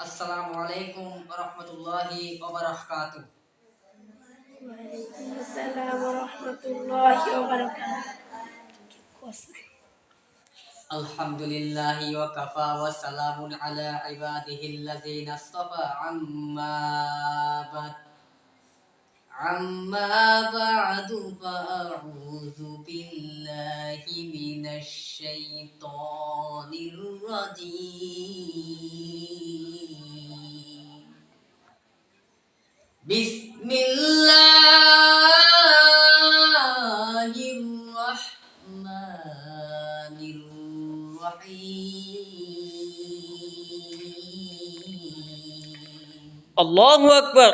আসসালামু আলাইকুম ওয়া রাহমাতুল্লাহি ওয়া বারাকাতুহু। ওয়ালাইকুম আসসালাম ওয়া রাহমাতুল্লাহি ওয়া বারাকাতুহু। আলহামদুলিল্লাহি ওয়া কাফা ওয়া সালামুন আলা ইবাদিহিল্লাযিনা ইসতাফা আম্মা বা'দু ফাআউযু বিল্লাহি মিনাশ শাইতানির রাজীম। বিসমিল্লাহির রাহমানির রহিম। আল্লাহু আকবার।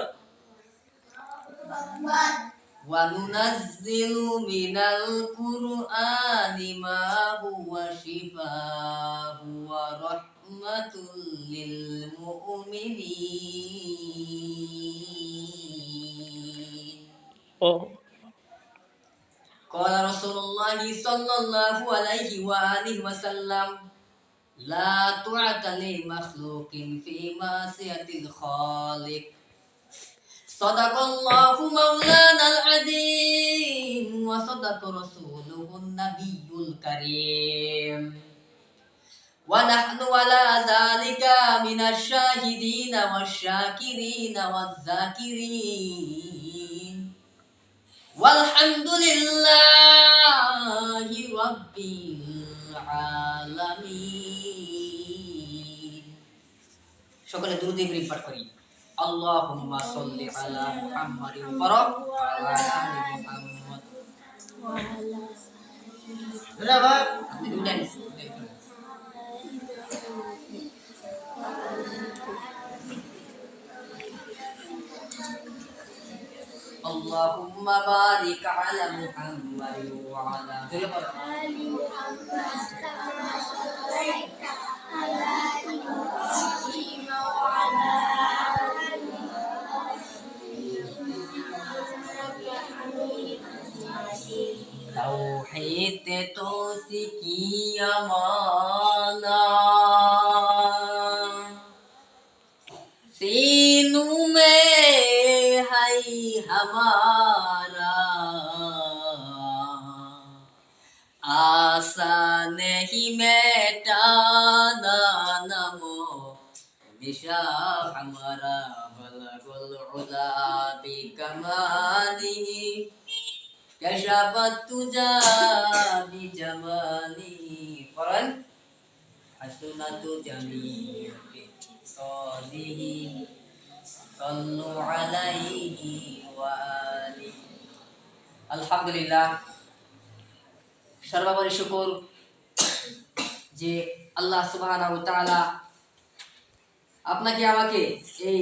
ওয়া নুনাজ্জিলু মিনাল কুরআনি মা হুয়া শিফাa'un ওয়া রাহমাতুল লিল মুমিনিন। ও قال رسول الله صلى الله عليه وآله وسلم لا طاعة لمخلوق في معصية الخالق. صدق الله مولانا العظيم وصدق رسوله النبي الكريم ونحن على ذلك من الشاهدين والشاكرين والذاكرين والحمد لله رب العالمين. সকলে দুরূদ ইব্রাহিম পাঠ করি। আল্লাহুম্মা সাল্লি আলা মুহাম্মাদিন ওয়া আলা আলি মুহাম্মাদ। আপনি দুটাই Allahumma barik ala Muhammad wa ala ali Muhammad kama sallaita ala Ibrahim wa ala ali Tauhid to sikiya mana सीनू में है हमारा आशा नहीं मिटाना नमो निशा हमारा बलगुल उला बिकमाली कशफत तुजा बिजमाली फरन हसनतु जमील صالحه صلوا عليه وآله। আলহামদুলিল্লাহ, সর্বোপরি শুকর যে আল্লাহ সুবহানাহু ওয়া তাআলা আপনাকে আমাকে এই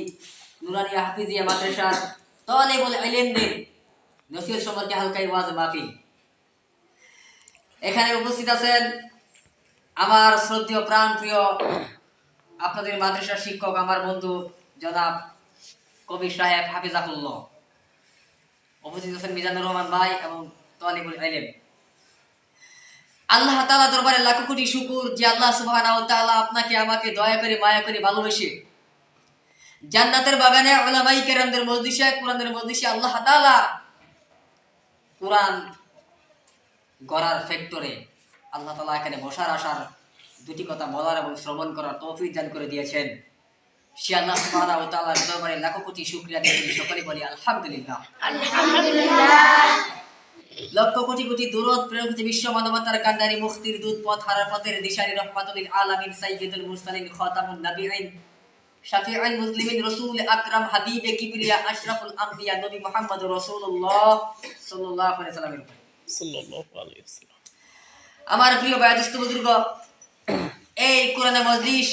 নুরানিয়া হাফিজিয়া মাদ্রাসার তালিবুল ইলমদের নসিহত সম্পর্কে হালকা ওয়াজ মাহফিল। এখানে উপস্থিত আছেন আমার শ্রদ্ধেয় প্রাণপ্রিয় আপনাদের মাদ্রাসার শিক্ষক, আমার বন্ধু জনাব কবির সাহেব হাফিজাহুল্লাহ। উপস্থিত আছেন মিজানুর রহমান ভাই এবং তালিবুল ইলম। আল্লাহ তাআলা দরবারে লাখ কোটি শুকর যে আল্লাহ সুবহানাহু ওয়া তাআলা আপনাকে আমাকে দয়া করে মায়া করে ভালোবেসে জান্নাতের বাগানে উলামায়ে কেরামদের মজলিসে কোরআনের মজলিসে আল্লাহ তাআলা কোরআন গড়ার ফ্যাক্টরে আল্লাহ তাআলা এখানে বসার আসার দুটি কথা বলার এবং শ্রবণ করার তৌফিক দান করে দিয়েছেন। সে আল্লাহ সুবহানাহু ওয়া তাআলার দরবারে লাখ কোটি শুকরিয়া দিয়ে সকলে বলি আলহামদুলিল্লাহ। আলহামদুলিল্লাহ। লক্ষ কোটি কোটি দরুদ প্রেরণ করতে বিশ্ব মানবতার কান্ডারি মুক্তির দূত পথ হারার পথের দিশারি রহমাতুল লিল আলামিন সাইয়্যিদুল মুরসালিন খাতামুন নবিয়িন শাফিউল মুসলিমিন রাসূল আকরাম হাবিবে কিবরিয়া আশরাফুল আম্বিয়া নবী মুহাম্মদুর রাসূলুল্লাহ সাল্লাল্লাহু আলাইহি ওয়াসাল্লাম। আমার প্রিয় বায়াদিস্ত বুজুর্গ, এই কোরআনের মজলিস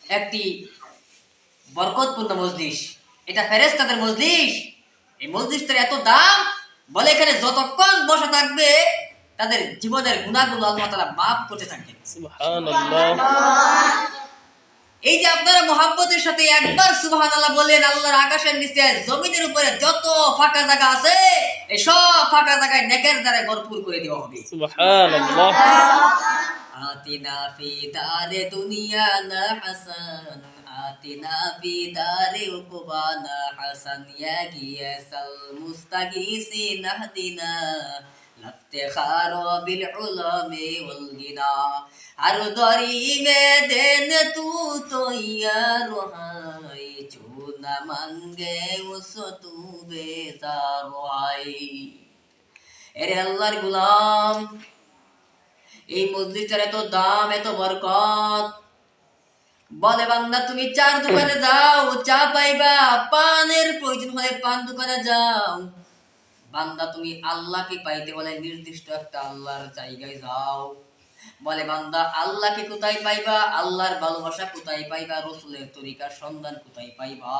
একটি বরকতপূর্ণ মজলিস, এটা ফেরেশতাদের মজলিস। এই মজলিসটার এত দাম, বলে এখানে যতক্ষণ বসা থাকবে তাদের জীবনের গুনাহগুলো আল্লাহ তাআলা মাফ করতে থাকবেন। সুবহানাল্লাহ। এই যে আপনারা মুহাব্বতের সাথে একবার সুবহানাল্লাহ বলেন, আল্লাহর আকাশের নিচে জমিনের উপরে যত ফাঁকা জায়গা আছে এই সব ফাঁকা জায়গায় নেকের দ্বারা ভরপুর করে দেওয়া হবে। সুবহানাল্লাহ। আতিনা ফি দারে দুনিয়া না হাসান آتنا في دار عقبانا حسن يا غياث المستغيثين اهدنا لافتخار بالعلم والغنى हर दौरी में देन तू तो यार हाय जो न मांगे उसो तू बेजार हाय এরে আল্লাহর গোলাম এই মসজিদের এত দাম এত বরকত বলে বান্দা তুমি চার দোকানে যাও চা পাইবা পানের প্রয়োজন হলে পান দোকানে যাও বান্দা তুমি আল্লাহকে পাইতে বলে নির্দিষ্ট একটা আল্লাহর জায়গায় যাও বলে বান্দা আল্লাহকে কোথায় পাইবা আল্লাহর ভালোবাসা কোথায় পাইবা রাসূলের তরিকার সন্ধান কোথায় পাইবা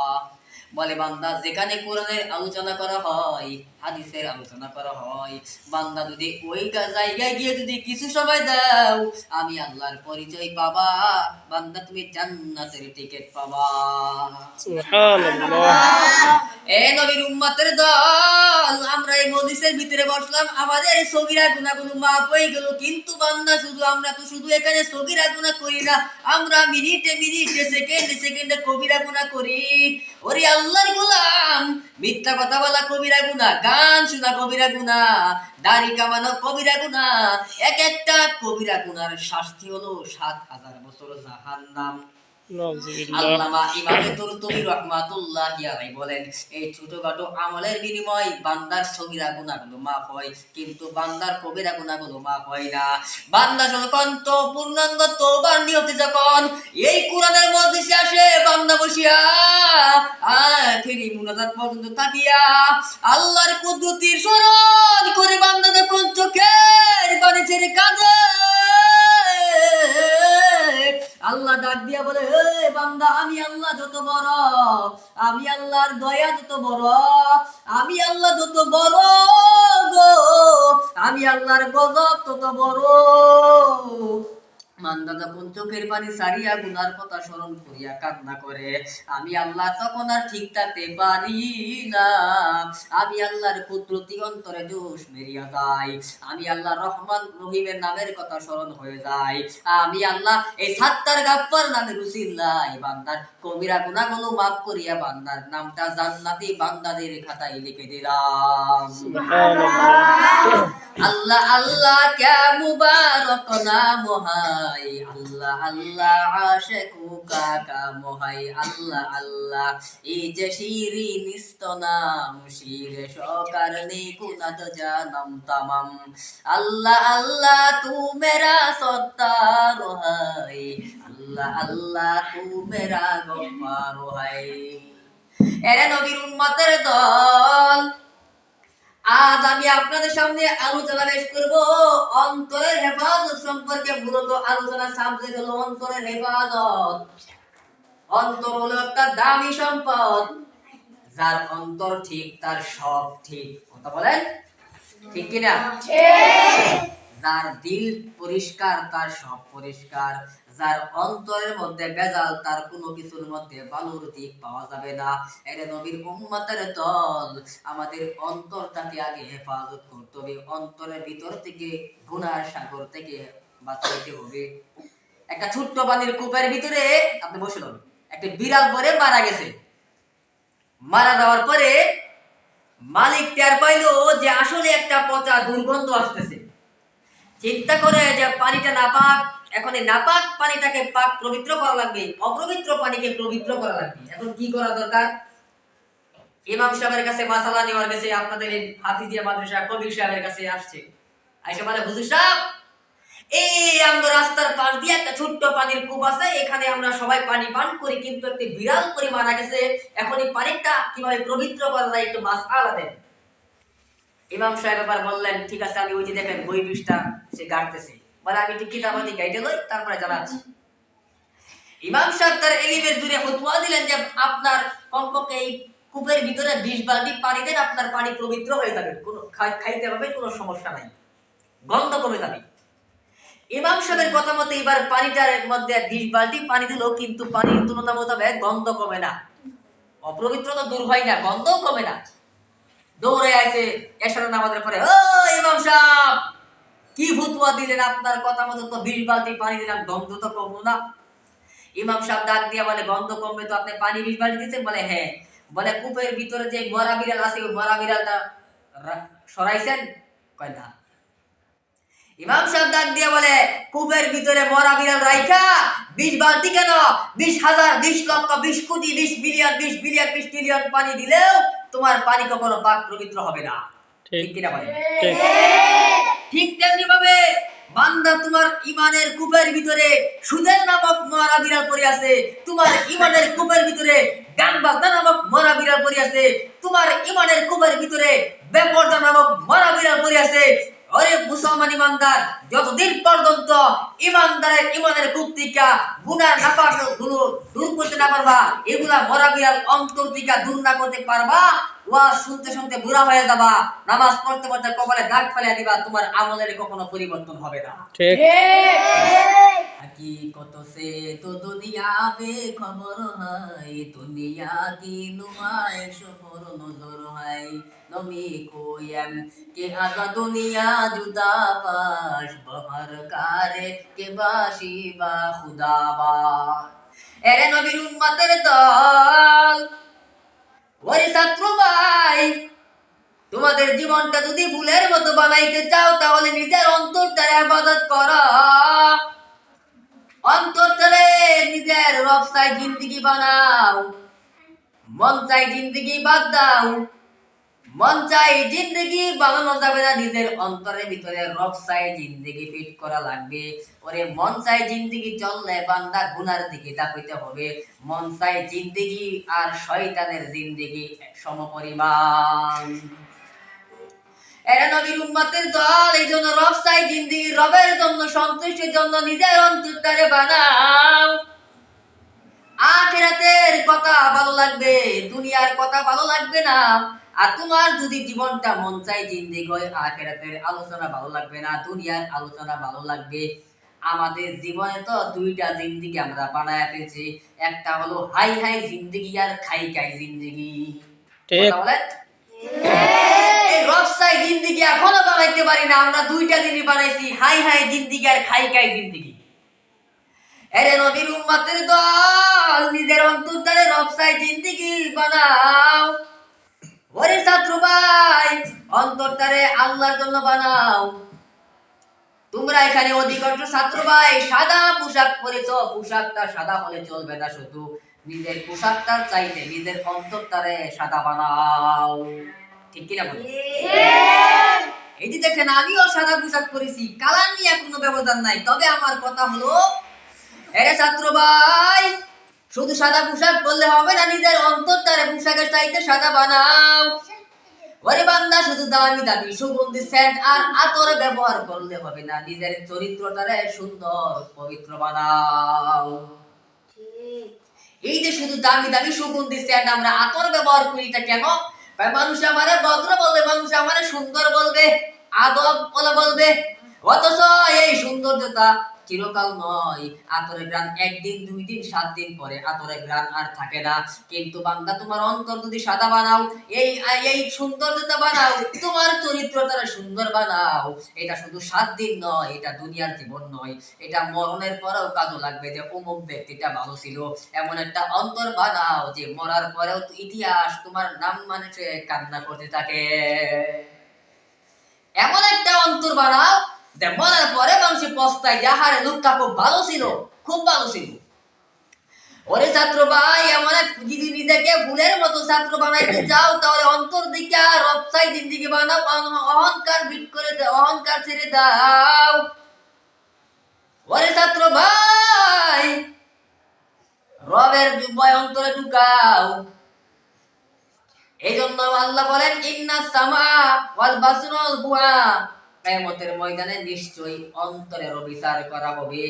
বলে বান্দা যেখানে কোরআনের আলোচনা করা হয় হাদিসের আলোচনা করা হয় বান্দা যদি ওই জায়গায় গিয়ে যদি কিছু সময় দাও আমি আল্লাহর পরিচয় পাবা বান্দা তুমি জান্নাতের টিকিট পাবা সুবহানাল্লাহ এ নবীর উম্মতের দল আমরা এই মজলিসের ভিতরে বসলাম আমাদের সগীরা গুনাহগুলো মাফ হয়ে গেল কিন্তু বান্দা আমরা তো শুধু এখানে সগীরা গুনাহ করি না আমরা মিনিটে মিনিটে সেকেন্ডে সেকেন্ডে কবিরা গুনাহ করি ওরে আল্লাহর গোলাম মিথ্যা কথা বলা কবিরা গুনাহ গান শোনা কবিরা গুনাহ দাড়ি কামানো কবিরা গুনাহ এক একটা কবিরা গুনার শাস্তি হলো ৭,০০০ বছর জাহান্নাম আল্লামা ইমামে তুরতুবী রাহমাতুল্লাহি আলাইহি বলেন এই ছোটখাটো আমলের বিনিময়ে বান্দার সগীরা গুনাহগুলো মাফ হয় কিন্তু বান্দার কবিরা গুনাহগুলো মাফ হয় না বান্দা যখন তো পূর্ণাঙ্গ তওবার নিয়তে যখন এই কোরআনের মজলিসে আসে বান্দা বসিয়া আখিরি মুনাজাত পর্যন্ত তাকিয়া আল্লাহর কুদরতির স্মরণ করে বান্দা যখন চোখের পানি ছেড়ে কাঁদে আল্লাহ ডাক দিয়া বলে হে বান্দা আমি আল্লাহ যত বড় আমি আল্লাহর দয়া যত বড় আমি আল্লাহ যত বড় গো আমি আল্লাহর গজব তত বড় বান্দা যখন চোখের পানি সারিয়া গুনার কথা স্মরণ করিয়া কান্না করে আমি আল্লাহ তখন আর ঠিক থাকতে পারি না আমি আল্লাহর কুদরতি অন্তরে জোশ বেরিয়ে যায় আমি আল্লাহ রহমান রহিমের নামের কথা স্মরণ হয়ে যায় আমি আল্লাহ এই সাত্তার গাফফার নামে রুসিল্লাই বান্দার কবিরা গুনাহগুলো মাফ করিয়া বান্দার নামটা জান্নাতি বান্দাদের খাতায় লিখে দিলাম সুবহানাল্লাহ আল্লাহ আল্লাহ ক্যা মুবারক নাম হায় আল্লাহ আল্লাহ আশিকু কা মোহাই আল্লাহ আল্লাহ এই যে শিরিন নাম শিরে সকার নিকুনাত জানাম তামাম আল্লাহ আল্লাহ তু মেরা সত্তার হায় আল্লাহ আল্লাহ তু মেরা গফফার হায় এরে নবীর উম্মতের দল আজ আমি আপনাদের সামনে আলোচনা পেশ করব অন্তরের হেফাজত সম্পর্কে মূলত আলোচনা সাবজেক্ট হলো অন্তরের হেফাজত অন্তর হলো একটা দামি সম্পদ যার অন্তর ঠিক তার সব ঠিক কথা বলেন ঠিক কি না ঠিক যার দিল পরিষ্কার তার সব পরিষ্কার যার অন্তরের মধ্যে বেজাল তার কোনো কিছুর মধ্যে ভালোর দিক পাওয়া যাবে না এর নবীর উম্মতের দল আমাদের অন্তরটাকে আগে হেফাজত করতে হবে অন্তরের ভিতর থেকে গুনার সাগর থেকে বাঁচাইতে হবে একটা ছোট্ট পানির কূপের ভিতরে আপনি বসে রন একটা বিড়াল পরে মারা গেছে মারা যাওয়ার পরে মালিক টের পাইলো যে আসলে একটা পচা দুর্গন্ধ আসতেছে চিন্তা করে যে পানিটা নাপাক এখন এই নাপাক পানিটাকে পাক পবিত্র করা লাগবে অপবিত্র পানিকে পবিত্র করা লাগবে এখন কি করা দরকার ইমাম সাহেবের কাছে মাসালা নেওয়ার কাছে আপনাদের এই হাফিজিয়া মাদ্রাসা কবির সাহেবের কাছে আসছে আইসা বলে হুজুর সাহেব এই আমরা রাস্তার পাশ দিয়ে একটা ছোট্ট পানির কূপ আছে এখানে আমরা সবাই পানি পান করি কিন্তু একটা বিড়াল করে মারা গেছে এখন এই পানিটা কিভাবে পবিত্র করা যায় একটু মাসআলা দেন ইমাম সাহেব আবার বললেন ঠিক আছে আমি ওই যে দেখেন বই পৃষ্ঠা সে গাড়তেছে বলে আমি ঠিক কিতাবাদি গাইতে লই তারপরে জানাচ্ছি ইমাম সাহেব তার এলিমের দূরে ফতোয়া দিলেন যে আপনার কমপক্ষে এই কূপের ভিতরে 20 বালতি পানি দেন আপনার পানি পবিত্র হয়ে যাবে কোনো খাইতে হবে কোনো সমস্যা নাই গন্ধ কমে যাবে ইমাম সাহেবের কথা মতে এবার পানিটার মধ্যে 20 বালতি পানি দিল কিন্তু পানির তুলনা মোতাবেক গন্ধ কমে না অপবিত্রতা দূর হয় না গন্ধও কমে না দৌড়ে আসে এশারের নামাজের পরে ও ইমাম সাহেব কি ফতোয়া দিলেন আপনার কথা মতো তো 20 বালতি পানি দিলাম গন্ধ তো কমলো না ইমাম সাহেব ডাক দিয়া বলে, গন্ধ কমবে তো, আপনি পানি 20 বালতি দিয়েছেন? বলে হ্যাঁ। বলে কূপের ভিতরে যে মরা বিড়াল আছে ওই মরা বিড়ালটা সরাইছেন? কয় না। ইমাম সাহেব ডাক দিয়ে বলে, কূপের ভিতরে মরা বিড়াল রাইখা 20 বালতি কেন, 20,000, 20 লক্ষ, 20 কোটি, 20 বিলিয়ন, 20 বিলিয়ন, 20 ট্রিলিয়ন পানি দিলেও তোমার পানি কখনো পাক পবিত্র হবে না। ঠিক কিনা বলে? ঠিক তেমনি ভাবে বান্দা, তোমার ইমানের কূপের ভিতরে সুদের নামক মরা বিড়াল পড়ে আছে, তোমার ইমানের কূপের ভিতরে গান বাজনা নামক মরা বিড়াল পড়ে আছে, তোমার ইমানের কূপের ভিতরে বেপরদা নামক মরা বিড়াল পড়ে আছে। অরে মুসলমান ইমানদার, যতদিন পর্যন্ত ইমানদারের ইমানের কূপ থেকে গুনার নাপাক গুলো দূর করতে না পারবা, এগুলা মরা বিড়াল অন্তর থেকে দূর না করতে পারবা, ওয়াজ শুনতে শুনতে বুড়া হয়ে যাবা, নামাজ পড়তে পড়তে কপালে দাগ ফেলে দিবা, তোমার আমলের কখনো পরিবর্তন হবে না। ঠিক। हकीकत से तो दुनिया बेखबर है, दुनिया की नुमाइश पर नजर है, नमी कोयम के आगा दुनिया जुदा बाश बहर कारे के बाशी बा खुदाबा। এরে নবীর উম্মতের দল, ওরে ছাত্র ভাই, তোমাদের জীবনটা যদি ভুলের মতো বানাইতে চাও তাহলে নিজের অন্তরটারে ইবাদত করো। অন্তরটারে নিজের রব চাই জিন্দেগি বানাও, মন চাই জিন্দেগি বাদ দাও। মন চাই জিন্দেগি বানানো যাবে না, নিজের অন্তরের ভিতরে রব চাই জিন্দেগি ফিট করা লাগবে। ওরে মন চাই জিন্দেগি চললে বান্দা গুনার দিকে ধাপিতে হবে। মন চাই জিন্দেগি আর শয়তানের জিন্দেগি সমপরিমাণ। এরা নবীর উম্মতের দল, এই জন্য রব চাই জিন্দেগি, রবের জন্য সন্তুষ্টির জন্য নিজের অন্তরটারে বানাও। আখিরাতের কথা ভালো লাগবে, দুনিয়ার কথা ভালো লাগবে না। আর তোমার যদি জীবনটা মন চাই জিন্দেগি হয়, আখিরাতের আলোচনা ভালো লাগবে না, দুনিয়ার আলোচনা ভালো লাগবে। আমাদের জীবনে তো দুইটা জিন্দেগি আমরা বানায় ফেলছি, একটা হলো হাই হাই জিন্দেগি আর খাই খাই জিন্দেগি। ঠিক। বলেন এই রবসাই জিন্দেগি এখনো বানাইতে পারি না, আমরা দুইটা জিনিস বানাইছি, হাই হাই জিন্দেগি আর খাই খাই জিন্দেগি। এরে নবীর উম্মতের দল, নিজের অন্তরটারে রবসাই জিন্দেগি বানাও। ওরে ছাত্র ভাই, অন্তরটারে আল্লাহর জন্য বানাও। তোমরা এখানে অধিকাংশ ছাত্র ভাই সাদা পোশাক পরেছ, পোশাকটা সাদা হলে চলবে না, শুধু নিজের পোশাকটার চাইতে নিজের অন্তরটারে সাদা বানাও। ঠিক কিনা বলো? এই যে দেখেন, আমিও সাদা পোশাক পরেছি, কালার নিয়ে কোনো ব্যবধান নাই। তবে আমার কথা হলো, এরে ছাত্র ভাই, শুধু সাদা পোশাক পরলে হবে না, নিজের অন্তরটারে পোশাকের চাইতে সাদা বানাও। ওরে বান্দা, শুধু দামি দামি সুগন্ধি সেন্ট আর আতর ব্যবহার করলে হবে না, নিজের চরিত্রটারে সুন্দর পবিত্র বানাও। এই যে শুধু দামি দামি সুগন্ধি সেন্ট আমরা আতর ব্যবহার করি, এটা কেন? মানুষ আমারে ভদ্র বলবে, মানুষ আমারে সুন্দর বলবে, আদব বলবে, অথচ এই সৌন্দর্যতা চিরকাল নয়। আতরের গ্রান একদিন, 2 দিন, 7 দিন পরে আতরের গ্রান আর থাকে না। কিন্তু বান্দা, তোমার অন্তর যদি সাদা বানাও, এই সৌন্দর্যতা বানাও, তোমার চরিত্রটা সুন্দর বানাও, এটা শুধু 7 দিন নয়, এটা দুনিয়ার জীবন নয়, এটা মরণের পরেও কাজে লাগবে। যে অমুক ব্যক্তিটা ভালো ছিল, এমন একটা অন্তর বানাও যে মরার পরেও ইতিহাস তোমার নাম মানুষে কান্না করতে থাকে। এমন একটা অন্তর বানাও যে মরার পরে মানুষের পস্তায়, যাহারে লোকটা খুব ভালো ছিল, খুব ভালো ছিল। ওরে ছাত্র ভাই, এমন এক যদি নিজেকে ভুলের মতো ছাত্র বানাইতে চাও, তাহলে অন্তর দিকে রবসাই জিন্দেগি বানাও, অহংকার বিট করে দাও, অহংকার ছেড়ে দাও। ওরে ছাত্র ভাই, রবের ভয় অন্তরে ঢুকাও। এই জন্য আল্লাহ বলেন, ইন্নাস সামা ওয়াল বাসরা ওয়াল ফুআদ, কিয়ামতের ময়দানে নিশ্চয়ই অন্তরের বিচার করা হবে,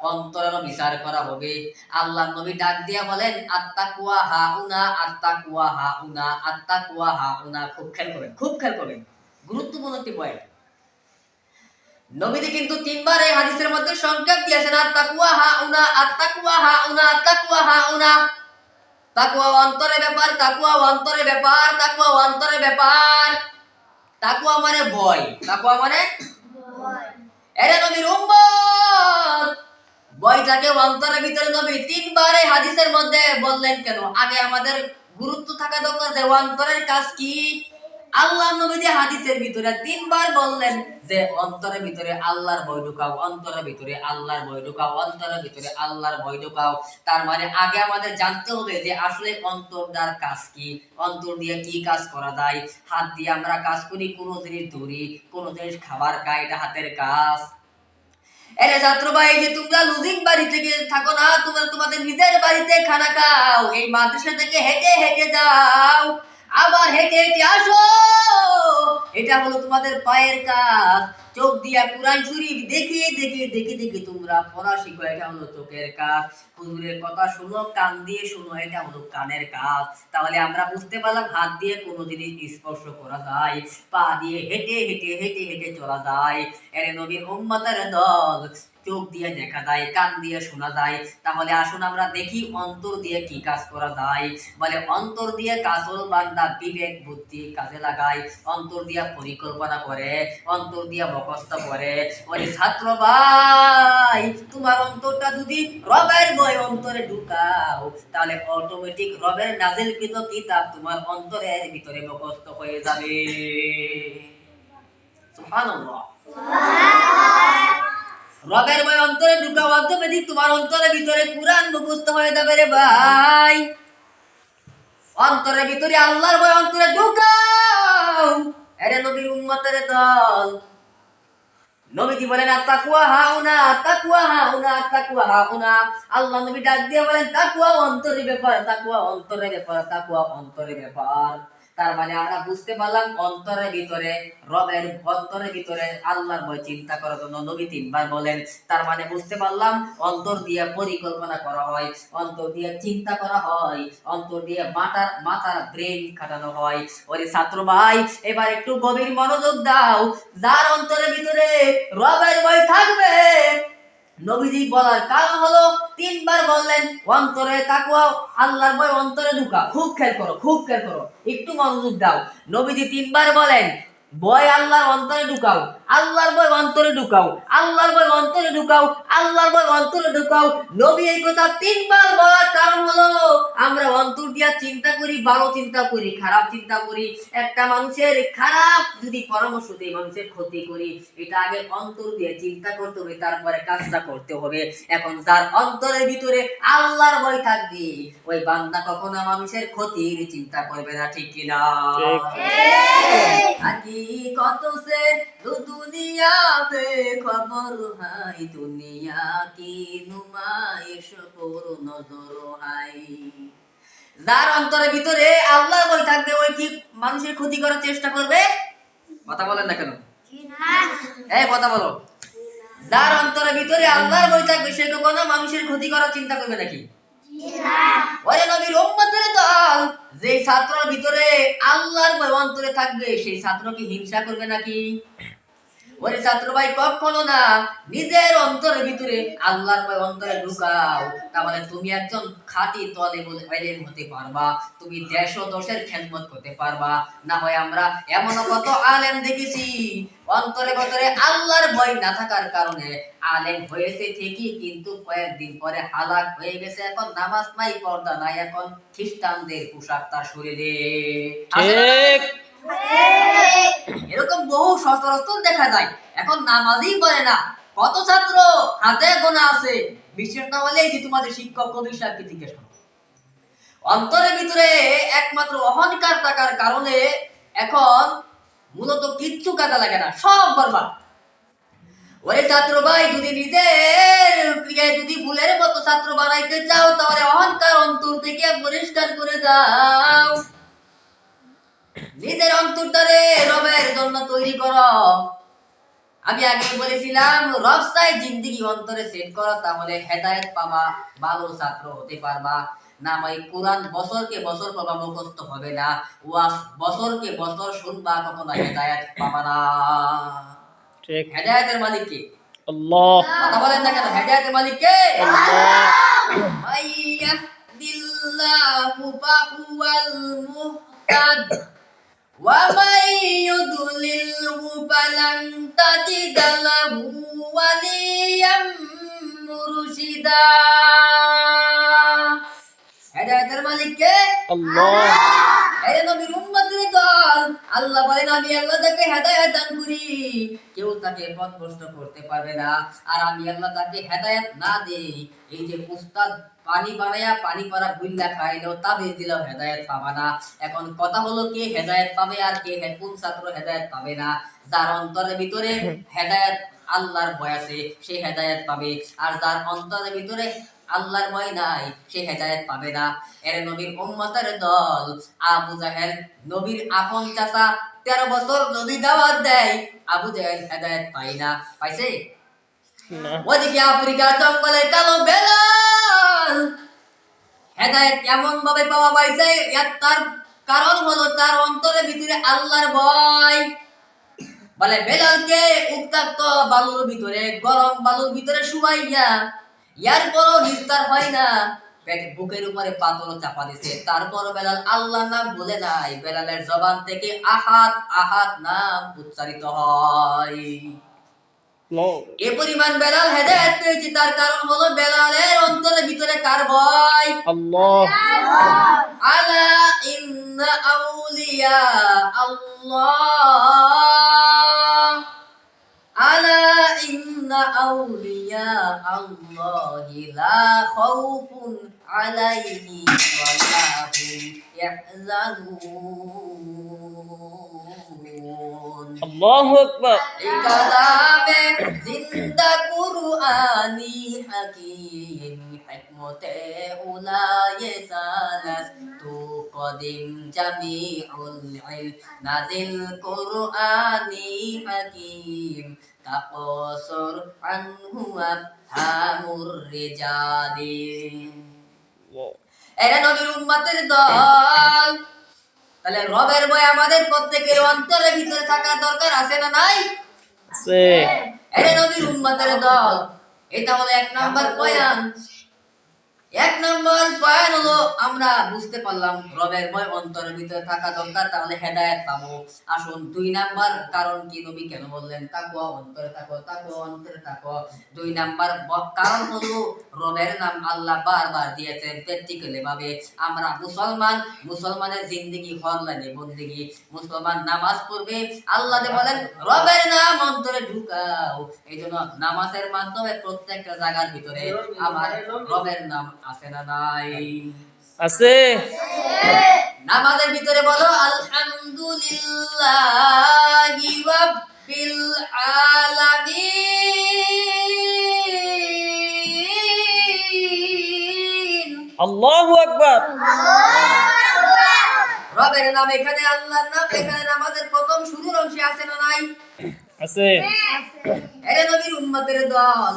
অন্তরের বিচার করা হবে। আল্লাহর নবী ডাক দিয়া বলেন, আত্তাকওয়া হাউনা, আত্তাকওয়া হাউনা, আত্তাকওয়া হাউনা। খুব খেয়াল করবেন, খুব খেয়াল করবেন, গুরুত্বপূর্ণ একটি পয়েন্ট। নবীজি কিন্তু 3 বার এই হাদিসের মধ্যে সংকেত দিয়েছেন, আত্তাকওয়া হাউনা, আত্তাকওয়া হাউনা, আত্তাকওয়া হাউনা। তাকওয়া অন্তরের ব্যাপার, তাকওয়া অন্তরের ব্যাপার, তাকওয়া অন্তরের ব্যাপার। তাকওয়া মানে ভয়, তাকওয়া মানে ভয়। এরে নবীর উম্মত, ভয়টাকে অন্তরের ভিতরে নবী তিনবার এই হাদিসের মধ্যে বললেন কেন? আগে আমাদের গুরুত্ব থাকা দরকার যে অন্তরের কাজ কি। আল্লাহ নবী যে হাদিসের ভিতরে তিনবার বললেন যে অন্তরের ভিতরে আল্লাহর ভয় ঢুকাও, অন্তরের ভিতরে আল্লাহর ভয় ঢুকাও, অন্তরের ভিতরে আল্লাহর ভয় ঢুকাও। তার মানে আগে আমাদের জানতে হবে যে আসলে অন্তরটার কাজ কি, অন্তর দিয়ে কি কাজ করা যায়। হাত দিয়ে আমরা কাজ করি, কোনো জিনিস ধরি, কোনো জিনিস খাবার খাই, এটা হাতের কাজ। এরে ছাত্র ভাই, যে তোমরা লুজিং বাড়ি থেকে থাকো না, তোমরা তোমাদের নিজের বাড়িতে খানা খাও, এই মাদ্রাসা থেকে হেঁটে হেঁটে যাও, আবার হেঁটে হেঁটে আসো, এটা হলো তোমাদের পায়ের কাজ। চোখ দিয়া কুরআন শরীফ দেখে দেখে দেখে দেখে তোমরা পড়া শিখো, এটা হলো চোখের কাজ। হুজুরের কথা শুনো, কান দিয়ে শুনো, এটা হলো কানের কাজ। তাহলে আমরা বুঝতে পারলাম হাত দিয়ে কোনো জিনিস স্পর্শ করা যায়, পা দিয়ে হেঁটে হেঁটে হেঁটে হেঁটে চলা যায়। এর নবীর উম্মতের দল, চোখ দিয়ে দেখা যায়, কান দিয়ে শোনা যায়। তাহলে আসুন আমরা দেখি অন্তর দিয়ে কি কাজ করা যায়। বলে অন্তর দিয়ে কাজ হলো বান্দা বিবেক বুদ্ধি কাজে লাগায়, অন্তর দিয়া পরিকল্পনা করে, অন্তর দিয়া মুখস্থ করে। ওই ছাত্র ভাই, তোমার অন্তরটা যদি রবের ভয় অন্তরে ঢুকাও, তাহলে অটোমেটিক রবের নাজিলকৃত কিতাব তোমার অন্তরের ভিতরে মুখস্থ হয়ে যাবে। সুবহানাল্লাহ। রবের ভয় অন্তরে ঢুকাও, অটোমেটিক তোমার অন্তরের ভিতরে কুরআন মুখস্থ হয়ে যাবে রে ভাই। অন্তরের ভিতরে আল্লাহর ভয় অন্তরে ঢুকাও। আরে নবীর উম্মতের দল, নবীজি বলেন তাকওয়া হাউনা, তাকওয়া হাউনা, তাকওয়া হাউনা। আল্লাহ নবী ডাক দিয়ে বলেন তাকওয়া অন্তরের ব্যাপার, তাকওয়া অন্তরের ব্যাপার, তাকওয়া অন্তরের ব্যাপার। তার মানে আমরা বুঝতে পারলাম অন্তরের ভিতরে রবের, অন্তরের ভিতরে আল্লাহর ভয় চিন্তা করার জন্য নবী তিনবার বলেন। তার মানে বুঝতে পারলাম অন্তর দিয়ে পরিকল্পনা করা হয়, অন্তর দিয়ে চিন্তা করা হয়, অন্তর দিয়ে মাথার ব্রেন খাটানো হয়। ওরে ছাত্র ভাই, এবার একটু গভীর মনোযোগ দাও। যার অন্তরের ভিতরে রবের ভয় থাকবে, নবীজি বলার কারণ হলো তিনবার বললেন অন্তরে তাকওয়া, আল্লাহর ভয় অন্তরে ঢুকা। খুব খেয়াল করো, খুব খেয়াল করো, একটু মনোযোগ দাও। নবীজি তিনবার বলেন ভয় আল্লাহর অন্তরে ঢুকাও, আল্লাহর ভয় অন্তরে ঢুকাও, আল্লাহর ভয় অন্তরে ঢুকাও, আল্লাহর ভয় অন্তরে ঢুকাও। নবী এই কথা তিনবার বলার কারণ হলো আমরা অন্তর দিয়া চিন্তা করি, ভালো চিন্তা করি, খারাপ চিন্তা করি। একটা মানুষের খারাপ যদি পরামর্শ দেই, মানুষের ক্ষতি করি, এটা আগে অন্তর দিয়ে চিন্তা করতে হবে, তারপরে কাজটা করতে হবে। এখন যার অন্তরের ভিতরে আল্লাহর ভয় থাকবে, ওই বান্দা কখনো মানুষের ক্ষতির চিন্তা করবে না, ঠিক কিনা? হাকিকত সে দুনিয়া পে খবর হাই, দুনিয়া কি নুমাইশ পর নজর হাই। যার অন্তরের ভিতরে আল্লাহর ভয় থাকবে, ওই কি মানুষের ক্ষতি করার চেষ্টা করবে? কথা বলেন না কেন? এই কথা বলো। যার অন্তরের ভিতরে আল্লাহর ভয় থাকবে, সে কখনো মানুষের ক্ষতি করার চিন্তা করবে নাকি? ওরে নবীর উম্মতের দল, যে ছাত্রের ভিতরে আল্লাহর ভয় অন্তরে থাকবে, সেই ছাত্র কি হিংসা করবে নাকি? ওরে ছাত্র ভাই, কখনো না। নিজের অন্তরের ভিতরে আল্লাহর ভয় অন্তরে ঢুকাও, তাহলে তুমি একজন খাঁটি তলেবুল ইলম হতে পারবা, তুমি দেশ ও দশের খেদমত করতে পারবা। না হয় আমরা এমন কত আলেম দেখেছি অন্তরে ভিতরে আল্লাহর ভয় না থাকার কারণে আলেম হয়েছে ঠিকই, কিন্তু কয়েকদিন পরে হালাক হয়ে গেছে। এখন নামাজ নাই, পর্দা নাই, এখন খ্রিস্টানদের পোশাক তার শরীরে। ঠিক এরকম বহু সচরাচর দেখা যায়। এখন নামাজই পড়ে না, কত ছাত্র হাতে গোনা আছে। বিশেষ না হলে যে তোমাদের শিক্ষক কবির সাহেবকে জিজ্ঞেস করো। অন্তরের ভিতরে একমাত্র অহংকার থাকার কারণে এখন মূলত কিচ্ছু কাজে লাগে না, সব বরবাদ। ওরে ছাত্র ভাই, যদি নিজের যদি ফুলের মতো ছাত্র বানাইতে চাও, তাহলে অহংকার অন্তর থেকে পরিষ্কার করে দাও। নিজের অন্তরটারে রবের জন্য তৈরি করো। আমি আগে বলেছিলাম রব চাই জিন্দেগি অন্তরে সেট করো, তাহলে হেদায়েত পাবা, ভালো ছাত্র হতে পারবা। না হয় কোরআন বছরকে বছর পাবা, মুখস্থ হবে না। ওয়াজ বছরকে বছর শুনবা, কখনো হেদায়েত পাবা না। ঠিক। হেদায়েতের মালিক কে? আল্লাহ। কথা বলেন না কেন? হেদায়েতের মালিক কে? আল্লাহ। মাইয়াহদিল্লাহু ফাহুয়াল মুহতাদ ওয়া মান ইউদ্লিলহু ফালান তাজিদ লাহু ওয়ালিয়াম মুরশিদা। হেদায়েতের মালিক কে? আল্লাহ। এই নবীর উম্মতের দল, আল্লাহ বলেন আমি আল্লাহ তাকে হেদায়েত দান করি, কেউ তাকে পথভ্রষ্ট করতে পারবে না। আর আমি আল্লাহ তাকে হেদায়েত না দেই, এই যে উস্তাদ পানি বানায়া পানি করা বুল্লা খাইলেও তাবিজ দিলেও হেদায়েত পাবা না। এখন কথা হলো কে হেদায়েত পাবে আর কে কোন ছাত্র হেদায়েত পাবে না। যার অন্তরের ভিতরে হেদায়েত আল্লাহর ভয় আছে সে হেদায়েত পাবে, আর যার অন্তরের ভিতরে আল্লাহর ভয় নাই সে হেদায়েত পাবে না। এর নবীর উম্মতের দল, আবু জাহেল নবীর আপন চাচা, 13 বছর নবী দাওয়াত দেয়, আবু জাহেল হেদায়েত পায় না, পাইছে? না। ওদিকে আফ্রিকার জঙ্গলে কালো বেলাল হেদায়েত এমন ভাবে পাওয়া পাইছে, তার কারণ হলো তার অন্তরের ভিতরে আল্লাহর ভয়। বলে বেলালকে উত্তপ্ত বালুর ভিতরে, গরম বালুর ভিতরে শুয়াইয়া, ইয়ার পরও নিস্তার হয় না, পেটে বুকের উপরে পাথর চাপা দিছে, তারপর বেলাল আল্লাহ নাম বলে নাই। বেলালের জবান থেকে আহাদ আহাদ নাম উচ্চারিত হয়। এ পরিমাণ বেলাল হেদায়েত পেয়েছে, তার কারণ হলো বেলালের অন্তরের ভিতরে কার ভয়? আল্লাহ। আলা ইন্না আউলিয়া আল্লাহ, আলা ইন্না আউলিয়া আল্লাহি লা খাউফুন আলাইহিম ওয়া লা হুম ইয়াহজানুন। আল্লাহু আকবার। এই কালামে জিন্দা কুরআনি হাকিম, হিকমতে উলায়ে সালাস তু কদিম জামিউল ইলম, নাজিল কুরআনি হাকিম তাকসুর আনহু আফহামুর রিজালি। এরা নবীর উম্মতের দল, তাহলে রবের ভয় আমাদের প্রত্যেকের অন্তরের ভিতরে থাকা দরকার, আছে না নাই? আছে। এরে নবীর উম্মতের দল, এটা হলো 1 নাম্বার বয়ান। 1 নাম্বার বয়ান হলো আমরা বুঝতে পারলাম রবের ভয় অন্তরের ভিতরে থাকা দরকার, তাহলে হেদায়েত পাবো। আসুন 2 নাম্বার কারণ কি নবী কেন বললেন তাকওয়া অন্তরে থাকো, তাকওয়া অন্তরে থাকো। 2 নাম্বার কারণ হলো রবের নাম আল্লাহ বারবার দিয়েছেন প্র্যাকটিক্যালি ভাবে। আমরা মুসলমানের জিন্দেগি হরলানে বন্দেগি, মুসলমান নামাজ পড়বে, আল্লাহ বলেন রবের নাম অন্তরে ঢুকাও। এইজন্য নামাজের মাধ্যমে প্রত্যেকটা জায়গার ভিতরে আমার রবের নাম আছে না নাই? আছে। নামাজের ভিতরে বলো আলহামদুলিল্লাহি রাব্বিল আলামিন। আল্লাহু আকবার। রবের নাম এখানে, আল্লাহর নাম এখানে, নামাজের প্রথম শুরুর অংশে আছে না নাই? আছে। এরে নবীর উম্মতের দল,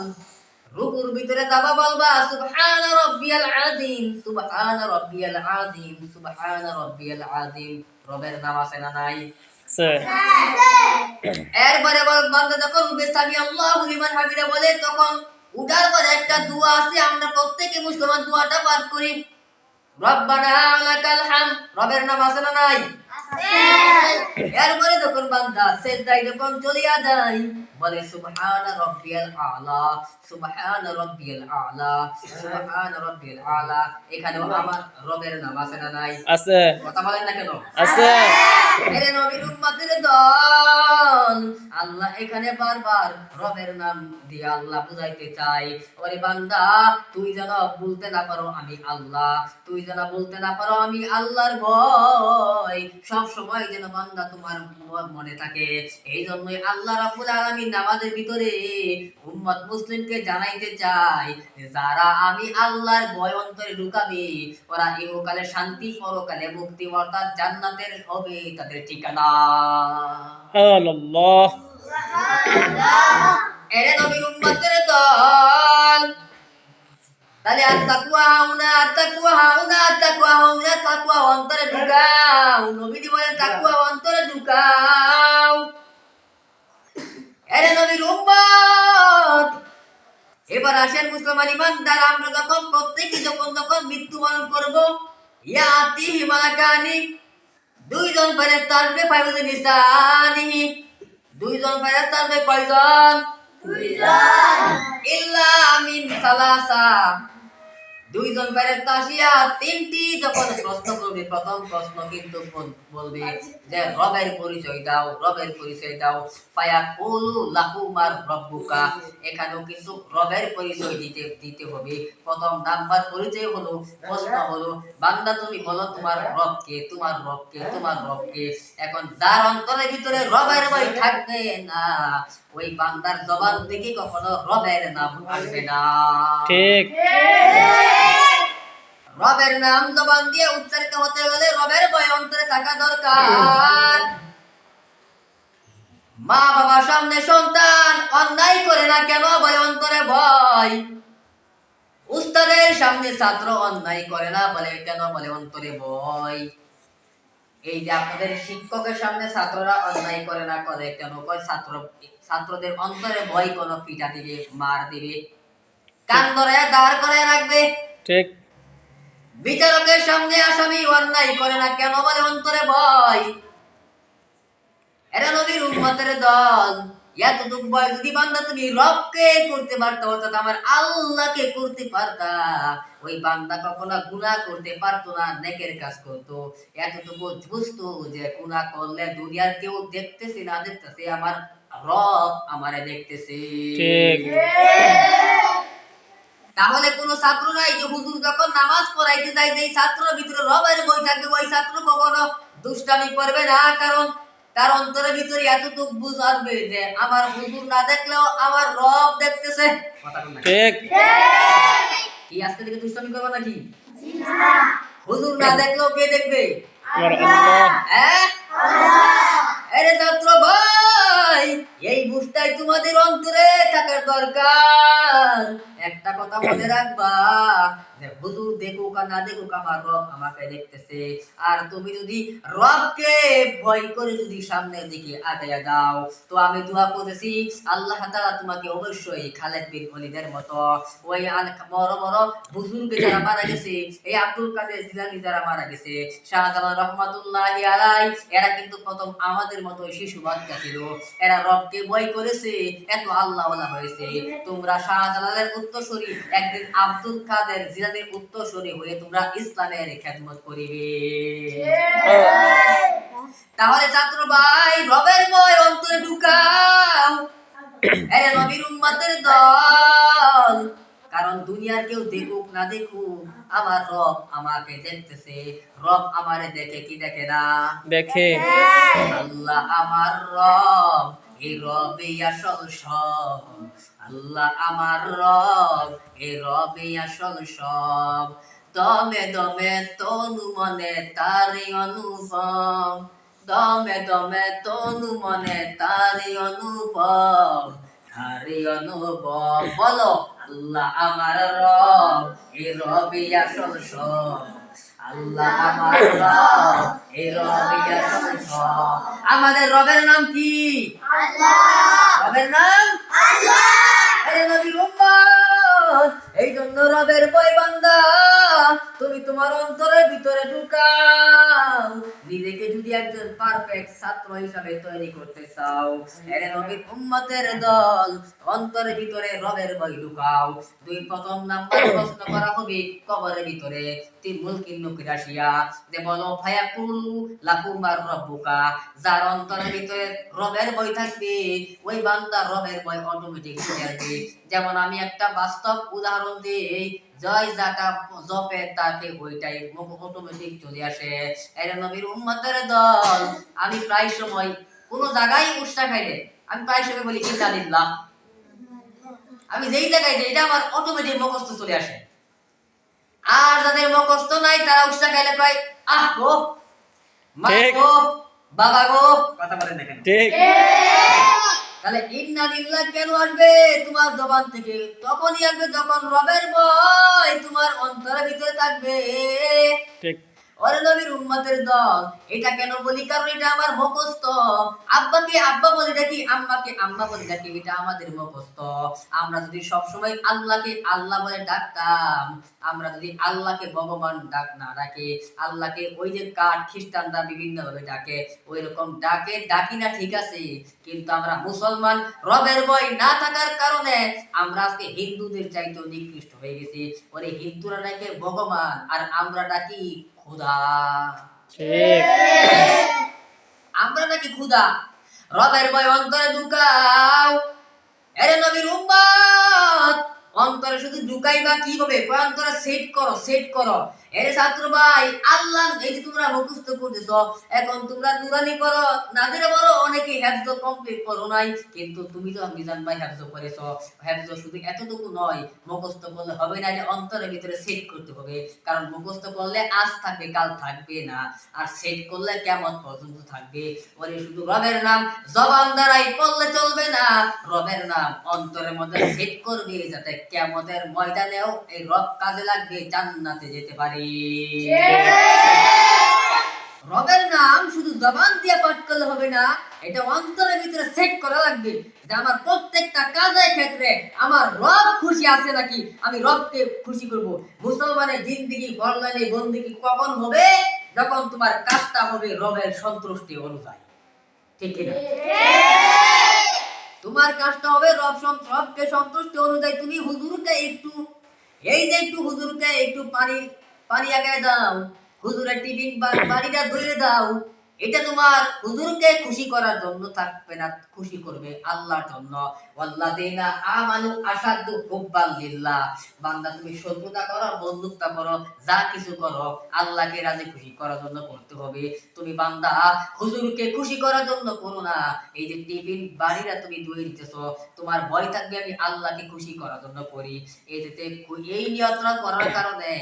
রুকুর ভিতরে যাবা বলবা সুবহান রাব্বিয়াল আযীম, সুবহান রাব্বিয়াল আযীম, সুবহান রাব্বিয়াল আযীম। রবের নাম আছে না নাই? আছে। এরপরে বান্দা যখন রুবে সামি আল্লাহু লিমান হামিদা বলে, তখন উঠার পরে একটা দোয়া আছে, আমরা প্রত্যেকে মুসলমান দোয়াটা পাঠ করি, রব্বানা লাকাল হামদ। রবের নাম আছে না নাই? এরপরে যখন বান্দা সেজদায় যখন চলিয়া যায়, বলে সুবহানা রাব্বিয়াল আলা, সুবহানা রাব্বিয়াল আলা, সুবহানা রাব্বিয়াল আলা। এখানেও আমার রবের নাম আছে না নাই? আছে। কথা বলেন না কেন? আছে। এরে নবীর উম্মতের দল, আল্লাহ এখানে বারবার রবের নাম দিয়ে আল্লাহ বুঝাইতে চাই, ওরে বান্দা তুই যেন বলতে না পারো আমি আল্লাহ, তুই যেন বলতে না পারো আমি আল্লাহর ভয় সব সময় যেন বান্দা তোমার মনে থাকে। এই জন্যই আল্লাহ রাব্বুল আলামিন নামাজের ভিতরে উম্মত মুসলিমকে জানাইতে চাই, যারা আমি আল্লাহর ভয় অন্তরে ঢুকাবে ওরা ইহকালে শান্তি, পরকালে মুক্তি, অর্থাৎ জান্নাতের হবে তাদের ঠিকানা। আল্লাহ। এরে নবীর উম্মতের দল, তাহলে আত্তাকওয়া হাউনা, আত্তাকওয়া হাউনা, আত্তাকওয়া হাউনা, তাকওয়া অন্তরে ঢুকাও। নবীজি বলেন তাকওয়া অন্তরে ঢুকাও। এরে নবীর উম্মত, এবার আসেন মুসলমান ইমানদার, আমরা যখন প্রত্যেকে যখন মৃত্যুবরণ করব, ইয়াতিহি মালাকানি, 2 জন ফেরেশতা আসবে, ফায়ুজুন নিসানিহি, 2 জন ফেরেশতা আসবে, কয়জন? ইল্লা মিন সালাসা, দুইজন ফেরেশতা আসিয়া তিনটি যখন প্রশ্ন করবে, প্রথম প্রশ্ন কিন্তু বলবে যে রবের পরিচয় দাও, রবের পরিচয় দাও। ফায়াকুলু লাহু মার রব্বুকা, এখানেও কিন্তু রবের পরিচয় দিতে হবে। প্রথম নাম্বার পরিচয় হলো, প্রশ্ন হলো, বান্দা তুমি বলো তোমার রবকে, তোমার রবকে, তোমার রবকে। এখন যার অন্তরের ভিতরে রবের ভয় থাকবে না, ওই বান্দার জবান থেকে কখনো রবের নাম আসবে না। ঠিক। রবের নাম জবান দিয়ে উচ্চারিত হতে গেলে রবের ভয় অন্তরে থাকা দরকার। মা বাবার সামনে সন্তান অন্যায় করে না কেন, বলে অন্তরে ভয়। উস্তাদের সামনে ছাত্র অন্যায় করে না বলে কেন, বলে অন্তরে ভয়। এই যে আপনাদের শিক্ষকের সামনে ছাত্ররা অন্যায় করে না করে কেন, কয় ছাত্রদের অন্তরে ভয়, কোনো পিটা দিবে, মার দিবে, কান ধরে দাঁড় করে রাখবে। ঠিক। বিচারকের সামনে আসামি অন্যায় করে না কেন, বলে অন্তরে ভয়। এরা নবীর উম্মতের দল, এতটুক ভয় যদি বান্দা তুমি রবকে করতে পারতা, অর্থাৎ আমার আল্লাহকে করতে পারতা, ওই বান্দা কখনো গুনাহ করতে পারতো না, নেকের কাজ করতো। এতটুকু বুঝতো যে গুনাহ করলে দুনিয়ার কেউ দেখতেছে না দেখতেছে, আমার রব আমারে দেখতেছে। ঠিক। তাহলে কোন ছাত্র নাই যে হুজুর যখন নামাজ পড়াইতে যায়, যে ছাত্রের ভিতরে রবের বই থাকবে, ওই ছাত্র কখনো দুষ্টামি করবে না, কারণ তার অন্তরের ভিতরে এতটুকু বুঝ আসবে যে আমার হুজুর না দেখলেও আমার রব দেখতেছে। ঠিক। কি আজকে থেকে দুষ্টামি করবে নাকি? হুজুর না দেখলেও কে দেখবে? আমার আল্লাহ। হ্যাঁ, আরে ছাত্র ভাই, এই বুঝটাই তোমাদের অন্তরে থাকার দরকার। একটা কথা মনে রাখবা যে হুজুর দেখুক আর না দেখুক, আমার রব আমাকে দেখতেছে। আর তুমি যদি রবকে ভয় করে যদি সামনের দিকে আগায়া দাও, তো আমি দোয়া করেছি আল্লাহ তাআলা তোমাকে অবশ্যই খালেদ বিন ওয়ালিদের মতো ওই বড় বড় বুজুর্গ যারা মারা গেছে, এই আব্দুল কাদের জিলানী যারা মারা গেছে, শাহজালাল রহমাতুল্লাহি আলাই, এরা কিন্তু প্রথম আমাদের মতো শিশু বাচ্চা ছিল। এরা রবকে ভয় করেছে, এত আল্লাহওয়ালা হয়েছে। তোমরা শাহজালালের উত্তরসূরি, একদিন আব্দুল কাদের জিলানীর উত্তরসূরি হয়ে তোমরা ইসলামের খেদমত করিবে। তাহলে ছাত্র ভাই, রবের ভয় অন্তরে ঢুকাও। এরে নবীর উম্মতের দল, কারণ দুনিয়ার কেউ দেখুক না দেখুক, আমার রব আমাকে দেখতেছে। রব আমারে দেখে কি দেখে না? দেখে। আল্লাহ আমার রব, এই রবই আসল সব। আল্লাহ আমার রব, এই রবই আসল সব। দমে দমে তনু মনে তারি অনুভব, দমে দমে তনু মনে তারি অনুভব, তারি অনুভব। বলো আল্লাহ আমার রব, এই রবই আসল সব। আল্লাহ আমার রব, এই রবই আসল সব। আমাদের রবের নাম কি? রবের নাম আরে নবীর উম্মত, এই জন্য রবের ভয় বান্দা তুমি তোমার অন্তরের ভিতরে ঢুকাও। নিজেকে যদি একজন পারফেক্ট ছাত্র হিসাবে তৈরি করতে চাও, আরে নবীর উম্মতের দল, অন্তরের ভিতরে রবের ভয় ঢুকাও। প্রথম নাম্বার প্রশ্ন করা হবে কবরের ভিতরে, মুলকিন নকির আসিয়া যে বলো ফায়াকুলু লাহু মার রব্বুকা, যার অন্তরের ভিতরে রবের ভয় থাকবে, ওই বান্দা রবের ভয় অটোমেটিক চলে আসবে। যেমন আমি একটা বাস্তব উদাহরণ দিই, জয় যাটা জপে তাকে ওইটাই অটোমেটিক চলে আসে। এর নবীর উম্মতের দল, আমি প্রায় সময় কোন জায়গায় উষ্টা খাইলে আমি প্রায় সময় বলি ইন্নালিল্লাহ। আমি যেই জায়গায় যাই এটা আমার অটোমেটিক মুখস্থ চলে আসে। আর যাদের মুখস্থ নাই তারা উষ্টা খাইলে কয় আহ গো, মা গো, বাবা গো, কথা বলেন দেখেন। ঠিক। তাহলে ইন্নালিল্লাহ কেন আসবে তোমার জবান থেকে? তখনই আসবে যখন রবের ভয় তোমার অন্তরের ভিতরে থাকবে। ঠিক। ওরে নবীর উম্মতের দল, এটা কেন বলি? কারণ এটা আমার মুখস্থ। আব্বাকে আব্বা বলে ডাকি, আম্মাকে আম্মা বলে ডাকি, এটা আমাদের মুখস্থ। আমরা যদি সবসময় আল্লাহকে আল্লাহ বলে ডাকতাম, আমরা যদি আল্লাহকে ভগবান না ডাকে, আল্লাহকে ওই যে খ্রিস্টানরা বিভিন্ন ভাবে ডাকে, ওই রকম ডাকি না, ঠিক আছে, কিন্তু আমরা মুসলমান রবের ভয় না থাকার কারণে আমরা আজকে হিন্দুদের চাইতেও নিকৃষ্ট হয়ে গেছি। ওরে হিন্দুরা ডাকে ভগবান আর আমরা ডাকি খোদা। ঠিক আমরা নাকি খোদা। রবের ভয় অন্তরে ঢুকাও। এরে নবীর উম্মত, অন্তরে শুধু ঢুকাইবা কিভাবে? অন্তরে সেট করো। এরে ছাত্র ভাই, আল্লাহ এই যে তোমরা মুখস্থ করতেছো, এখন তোমরা নুরানি করো, নাদিরে বলো, অনেকে হেফজ কমপ্লিট করো নাই, কিন্তু তুমি তো মিজান ভাই হেফজ করেছো। হেফজ শুধু এতটুকু নয়, মুখস্থ করলে হবে না, এটা অন্তরের ভিতরে সেট করতে হবে। কারণ মুখস্থ করলে আজ থাকবে, কাল থাকবে না, আর সেট করলে কিয়ামত পর্যন্ত থাকবে। ওরে শুধু রবের নাম জবান দ্বারাই পড়লে চলবে না, রবের নাম অন্তরের মধ্যে সেট করবে, যাতে কিয়ামতের ময়দানেও এই রব কাজে লাগবে, জান্নাতে যেতে পারি। রবের নাম শুধু জবান দিয়ে পাঠ করলে হবে না, এটা অন্তরের ভিতরে সেট করা লাগবে যে আমার প্রত্যেকটা কাজের ক্ষেত্রে আমার রব খুশি আছে নাকি, আমি রবকে খুশি করব। মুসলমানের জিন্দেগি বর্ণালী বন্দেগি কখন হবে? যখন তোমার কাজটা হবে রবের সন্তুষ্টি অনুযায়ী, ঠিক কিনা? তোমার কাজটা হবে রবকে সন্তুষ্টি অনুযায়ী। তুমি হুজুরকে একটু, এই যে হুজুরকে একটু পানি আগায় দাও, হুজুরের টিফিন পানিটা ধরে দাও, এটা তোমার হুজুরকে খুশি করার জন্য থাকবে না, খুশি করবে আল্লাহর জন্য। ওয়াল্লাযিনা আমানু আশাদ্দু হুব্বান লিল্লাহ। বান্দা তুমি শত্রুতা করো, বন্ধুত্ব করো, যা কিছু করো, আল্লাহকে রাজি খুশি করার জন্য করতে হবে। তুমি বান্দা হুজুরকে খুশি করার জন্য করো না। এই যে টিফিন বাড়িটা তুমি ধুয়ে দিতেছো, তোমার ভয় থাকবে আমি আল্লাহকে খুশি করার জন্য করি। এই নিয়তটা করার কারণে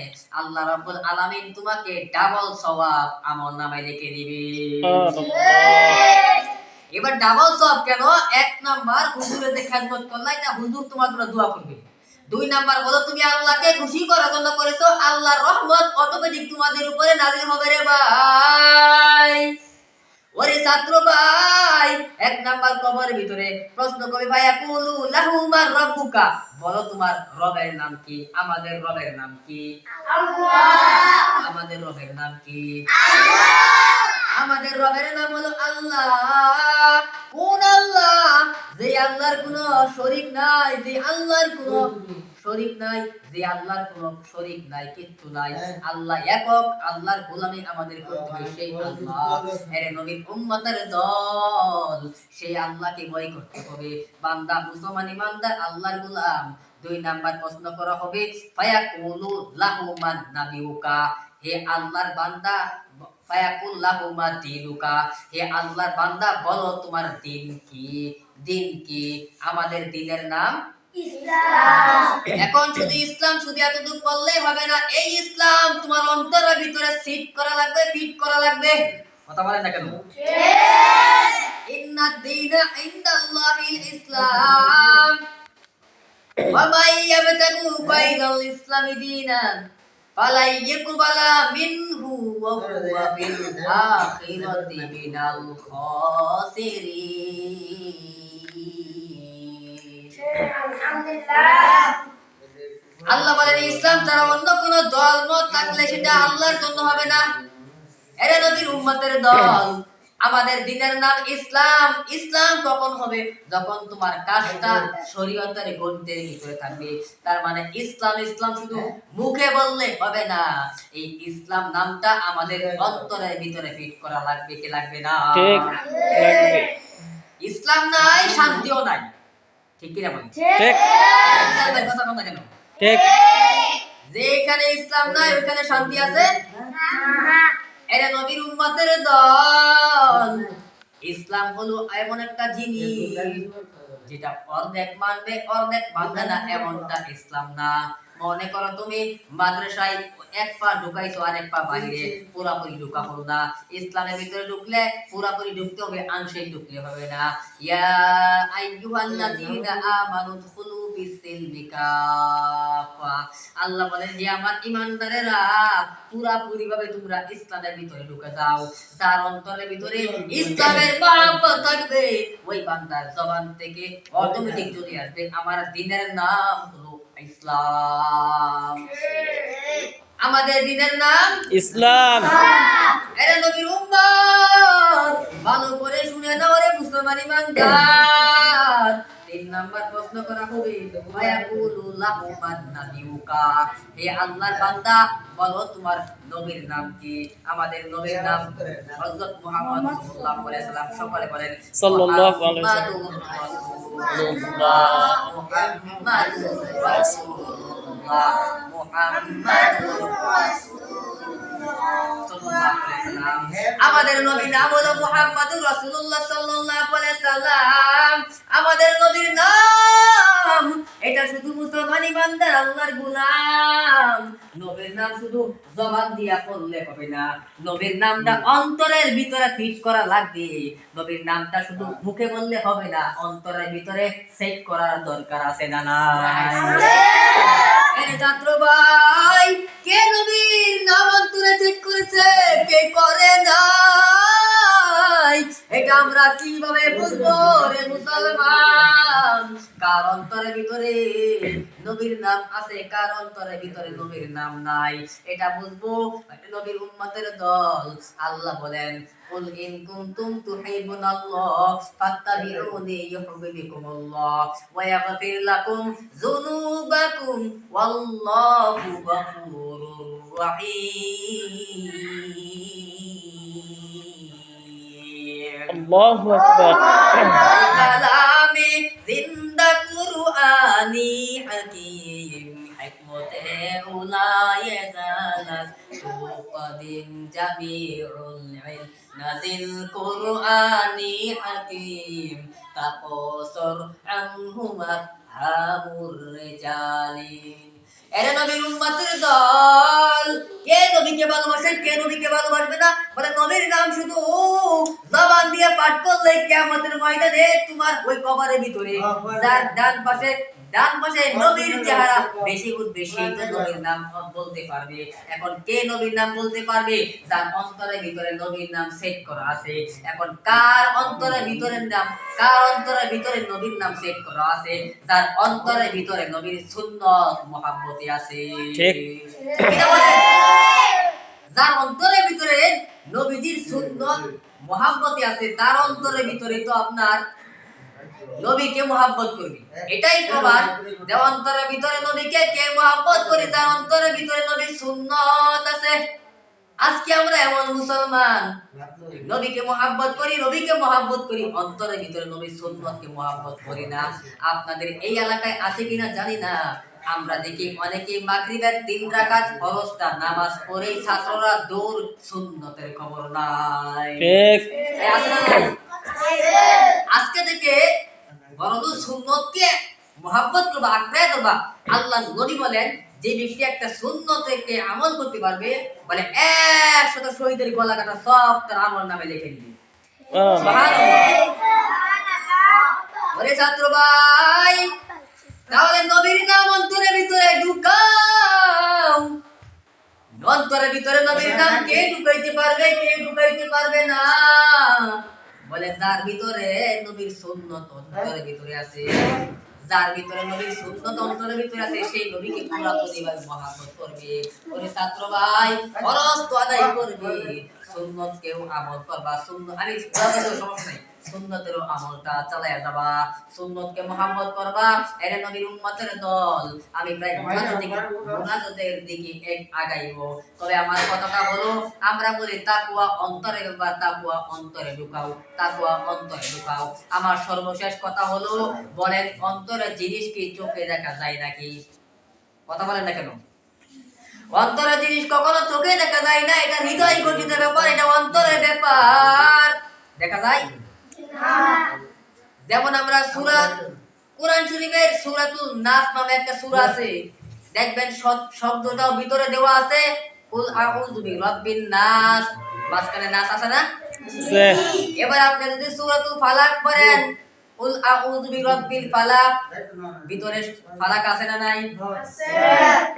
আল্লাহ রাব্বুল আলামিন তোমাকে ডাবল সওয়াব আমলনামায় লিখে দিবে। এবার ডাবল সওয়াব কেন? এক নাম্বার, হুজুরের যে খেদমত করলা, এটা হুজুর তোমার জন্য দোয়া করবে। দুই নাম্বার হলো তুমি আল্লাহকে খুশি করার জন্য করেছো, আল্লাহর রহমত অটোমেটিক তোমাদের উপরে নাযিল হবে রে ভাই। ওরে ছাত্র ভাই, এক নাম্বার কবরের ভিতরে প্রশ্ন করবে, ভাইয়া কুলু লাহু মা রাব্বুকা, বলো তোমার রবের নাম কি? আমাদের রবের নাম কি? আল্লাহ। আমাদের রবের নাম কি? আল্লাহ। আমাদের রবের নাম হলো আল্লাহ। কোন আল্লাহ? যে আল্লাহর কোনো শরীক নাই, যে আল্লাহর কোনো শরীক নাই, যে আল্লাহর কোনো শরীক নাই, কিচ্ছু নাই। আল্লাহ একক, আল্লাহর গোলামি আমাদের করতে হবে, সেই আল্লাহ। এরে নবীর উম্মতের দল, সেই আল্লাহকে ভয় করতে হবে। বান্দা মুসলমান ইমানদার আল্লাহর গোলাম। দুই নাম্বার প্রশ্ন করা হবে, ফায়াকুলু লাহু মান নাবিউকা, হে আল্লাহর বান্দা, ফায়াকুল লাহু মা দীনুকা, হে আল্লাহর বান্দা বলো তোমার দিন কি? দিন কি? আমাদের দিনের নাম ইসলাম। এখন শুধু ইসলাম শুধু এতটুকু বললেই হবে না, এই ইসলাম তোমার অন্তরের ভিতরে ফিট করা লাগবে। কথা বলেন না কেন? ঠিক। ইন্না দীনা ইনদাল্লাহিল ইসলাম ওয়া মান ইয়াবতাগু গায়রাল ইসলামি দীনান ফালাই ইয়াকবালা মিনহু ওয়া হুয়া ফিল আখিরাতি মিনাল খাসিরিন। আলহামদুলিল্লাহ। আল্লাহ বলেন ইসলাম ছাড়া অন্য কোন দল মত থাকলে সেটা আল্লাহর জন্য হবে না। এরে নবীর উম্মতের দল, আমাদের দিনের নাম ইসলাম। ইসলাম কখন হবে? যখন তোমার কাজটা শরীয়তের গণ্ডির ভিতরে থাকবে। তার মানে ইসলাম শুধু মুখে বললে হবে না, এই ইসলাম নামটা আমাদের অন্তরের ভিতরে ফিট করা লাগবে, কি লাগবে না? ঠিক লাগবে। ইসলাম নাই, শান্তিও নাই, ঠিক কি না ভাই? ঠিক কথা কথা কেন? ঠিক যেখানে ইসলাম নাই ওখানে শান্তি আছে না। এরা নবীর উম্মতের দল। ইসলাম হলো এমন একটা জিনিস যেটা অর্ধেক মানবে অর্ধেক মানবে না, এমনটা ইসলাম না। মনে করো তুমি মাদ্রাসায় এক পা ঢুকাইছো আর এক পা বাইরে, পুরাপুরি ঢুকা হলো না। ইসলামের ভিতরে ঢুকলে পুরাপুরি ঢুকতে হবে, আংশিক ঢুকলে হবে না। ইয়া আইয়ুহাল্লাযীনা আমানু দুখুলু ফিস-সিলমি কাফা। আল্লাহ বলেন যে আমার ঈমানদারেরা পুরাপুরি ভাবে তোমরা ইসলামের ভিতরে ঢুকে যাও। যার অন্তরের ভিতরে ইসলামের মহব্বত থাকবে, ওই বান্দার জবান থেকে অটোমেটিক চলে আসবে আমার দ্বীনের নাম হলো ইসলাম। আমাদের দ্বীনের নাম ইসলাম। এরা নবীর উম্মত, ভালো করে শুনে নাও রে মুসলমান ইমানদার। 3 নাম্বার প্রশ্ন করা হবে, ওয়ায়াকুলু লাহু মান নাবিয়ুকা। হে আল্লাহর বান্দা, বলো তোমার নবীর নাম কি? আমাদের নবীর নাম হযরত মুহাম্মদ সাল্লাল্লাহু আলাইহি সাল্লাম। সকলে বলেন সাল্লাল্লাহু আলাইহি মুহাম্মাদুর রাসূলুল্লাহ, মুহাম্মাদুর রাসূলুল্লাহ। আমাদের নবীর নাম হলো মুহাম্মাদুর রাসূলুল্লাহ সাল্লাল্লাহু আলাইহি সাল্লাম। আমাদের নবীর নাম এটা শুধু মুসলমান ইমানদার আল্লাহর গোলাম। নবীর নাম শুধু জবান দিয়া পড়লে হবে না, নবীর নামটা অন্তরের ভিতরে ফিট করা লাগবে। নবীর নামটা শুধু মুখে বললে হবে না, অন্তরের ভিতরে সেট করার দরকার আছে না নাই? এর ছাত্র ভাই, কে নবীর নাম অন্তরে সেট করেছে, কে করে নাই, এটা আমরা কিভাবে বুঝবো রে মুসলমান? কার অন্তরের ভিতরে নবীর নাম আছে, কার অন্তরের ভিতরে নবীর নাম নাই, এটা বুঝবো নবীর উম্মতের দল। আল্লাহ বলেন, কুল ইন কুনতুম তুহিব্বুনাল্লাহ ফাত্তাবিউনি ইউহিব্বুকুমুল্লাহ ওয়া ইয়াগফির লাকুম যুনুবাকুম ওয়াল্লাহু গফুরুর রাহিম। আল্লাহু আকবার। কালামে জিন্দা কুরআনি হাকীম হিকমতে উলায়ে জালাত তুকাদিম জামিউল ইলম নাজিল কুরআনি হাকীম তাকসুর আনহুমা হামুর রিজালিন। এরে নবীর উম্মতের দল, কে নবীকে ভালোবাসে, কে নবীকে ভালোবাসবে না? বলে নবীর নাম শুধু জবান দিয়ে পাঠ করলে কিয়ামতের ময়দানে তোমার ওই কবরের ভিতরে যার ডান পাশে নবীর চেহারা বেশি উঠবে, সেই তো নবীর নাম বলতে পারবে। এখন কে নবীর নাম বলতে পারবে? যার অন্তরের ভিতরে নবীর নাম সেট করা আছে। এখন কার অন্তরের ভিতরের নাম, কার অন্তরের ভিতরে নবীর নাম সেট করা আছে? যার অন্তরের ভিতরে নবীর সুন্নাত মুহাব্বতি আছে। ঠিক। কিনা বলে? যার অন্তরের ভিতরে নবীজির সুন্নাত মুহাব্বতি আছে, তার অন্তরের ভিতরে তো আপনার নবীকে মুহাব্বত করবে। এটাই প্রমাণ যে অন্তরের ভিতরে নবীকে কে মুহাব্বত করে, তার অন্তরের ভিতরে নবীর সুন্নাত আছে। আজকে আমরা এমন মুসলমান, নবীকে মুহাব্বত করি, অন্তরের ভিতরে নবীর সুন্নাতকে মুহাব্বত করি না। আপনাদের এই এলাকায় আছে কিনা জানি না, আমরা দেখি অনেকে মাগরিবের 3 রাকাত ফরজটা নামাজ পড়েই ছাত্ররা দৌড়, সুন্নতের খবর নাই। ঠিক। আছে না নাই? আজকে থেকে বরং সুন্নতকে মুহাব্বত করবা, আঁকড়ে ধরবা। আল্লাহ নবী বলেন, যে ব্যক্তি একটা সুন্নতকে আমল করতে পারবে, বলে 100 শহীদের গলা কাটা সব তার আমল নামে লিখে দিবে। ওরে ছাত্র ভাই, তাহলে নবীর নাম অন্তরের ভিতরে ঢুকাও। অন্তরের ভিতরে নবীর নাম কে ঢুকাইতে পারবে, কে ঢুকাইতে পারবে না? বলে যার ভিতরে নবীর সুন্নাত অন্তরের ভিতরে আছে, যার ভিতরে নবীর সুন্নাত অন্তরের ভিতরে আছে, সেই নবীকে পুরাপুরিভাবে মহব্বত করবে। ওরে ছাত্র ভাই, ফরজ তো আদায় করবে, সুন্নাত কেউ আমল করবা। সুন্নাত আমি সমস্যা নাই, সুন্নতেরও আমলটা চালায়া যাবা, সুন্নতকে মহব্বত করবা। এর নবীর উম্মতের দল, আমি প্রায় মুনাজাতের দিকে এক আগাইবো। তবে আমার কথাটা হলো, আমরা বলি তাকওয়া অন্তরে বা তাকওয়া অন্তরে ঢুকাও, তাকওয়া অন্তরে ঢুকাও। আমার সর্বশেষ কথা হলো, বলেন অন্তরের জিনিস কি চোখে দেখা যায় নাকি? কথা বলেন না কেন? অন্তরের জিনিস কখনো চোখে দেখা যায় না, এটা হৃদয় গঠিত ব্যাপার, এটা অন্তরের ব্যাপার। দেখা যায় যেমন আমরা সূরা কোরআন শরীফের সূরাতুল নাস নামে একটা সূরা আছে, দেখবেন শব্দটাও ভিতরে দেওয়া আছে, কুল আউযু বিরাব্বিন নাস, মাঝখানে নাস আছে না? সে এবার আপনি যদি সূরাতুল ফালাক পড়েন, কুল আউযু বিরাব্বিল ফালাক, ভিতরে ফালাক আছে না নাই?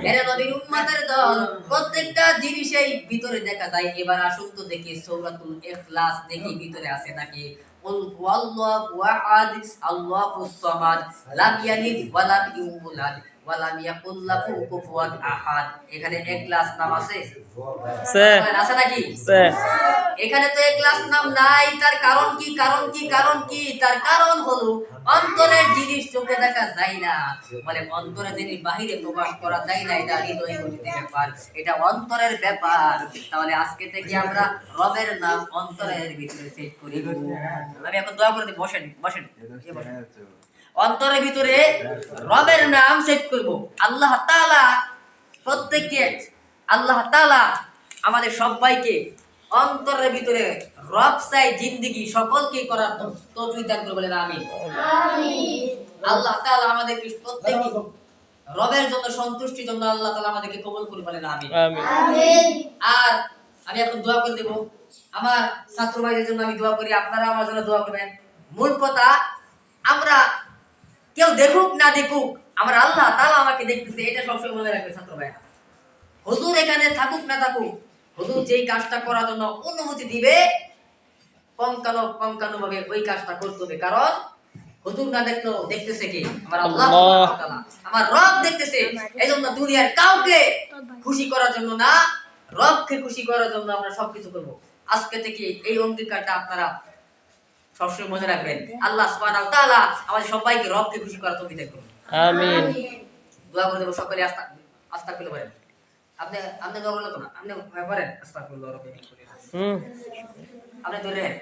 এরা নবীর উম্মতের দল, প্রত্যেকটা জিনিসেই ভিতরে দেখা যায়। এবার আসুন তো দেখি সূরাতুল ইখলাস দেখি ভিতরে আছে নাকি। কুল হুয়াল্লাহু আহাদ আল্লাহুস সামাদ লাম ইয়ালিদ ওয়া লাম ইউলাদ ওয়া লাম ইয়াকুল লাহু কুফুয়ান আহাদ। এখানে ইখলাস নাম আছে? সে আছে নাকি? সে এখানে তো ইখলাস নাম নাই। তার কারণ কি? তার কারণ হলো অন্তরের জিনিস চোখে দেখা যায় না, মানে অন্তরের জিনিস বাহিরে প্রকাশ করা যায় না। এটা হৃদয় গঠিত ব্যাপার, এটা অন্তরের ব্যাপার। তাহলে আজকে থেকে আমরা রবের নাম অন্তরের ভিতরে সেট করি। আমি এখন দোয়া করে দিই, বসেন বসেন। অন্তরের ভিতরে রবের নাম সেট করব। আল্লাহ তাআলা প্রত্যেককে, আল্লাহ তাআলা আমাদের সবাইকে অন্তরের ভিতরে রব চাই জিন্দেগি সকলকে করার তৌফিক দান করে, বলেন আমিন। আল্লাহ তাআলা আমাদেরকে প্রত্যেককে রবের জন্য সন্তুষ্টির জন্য আল্লাহ তাআলা আমাদেরকে কবুল করে, বলেন আমিন। আর আমি এখন দোয়া করে দেব আমার ছাত্র ভাইদের জন্য। আমি দোয়া করি, আপনারা আমার জন্য দোয়া করবেন। মূল কথা, আমরা কেউ দেখুক না দেখুক, আমার আল্লাহ তাআলা আমাকে দেখতেছে, এটা সবসময় মনে রাখবে ছাত্র ভাইরা। হুজুর এখানে থাকুক না থাকুক, হুজুর যেই কাজটা করার জন্য অনুমতি দিবে কঙ্কানো ভাবে ওই কাজটা করতে হবে। কারণ হুজুর না দেখলেও দেখতেছে কি? আমার আল্লাহ সুবহানাহু ওয়া তাআলা, আমার রব দেখতেছে। এজন্য দুনিয়ার কাউকে খুশি করার জন্য না, রবকে খুশি করার জন্য আমরা সবকিছু করব। আজকে থেকে এই অঙ্গীকারটা আপনারা সবসময় মনে রাখবেন। আল্লাহ সুবহানাহু ওয়া তাআলা আমাদের সবাইকে রবকে খুশি করার তৌফিক দান করুন। আমিন। দোয়া করে দেব সকলে। আস্তাগফিরুল্লাহ বলেন। আপনি দোয়া করলে তো না, আপনি করেন আস্তাগফিরুল্লাহ রাব্বিল আলামিন। আপনি ধরেন।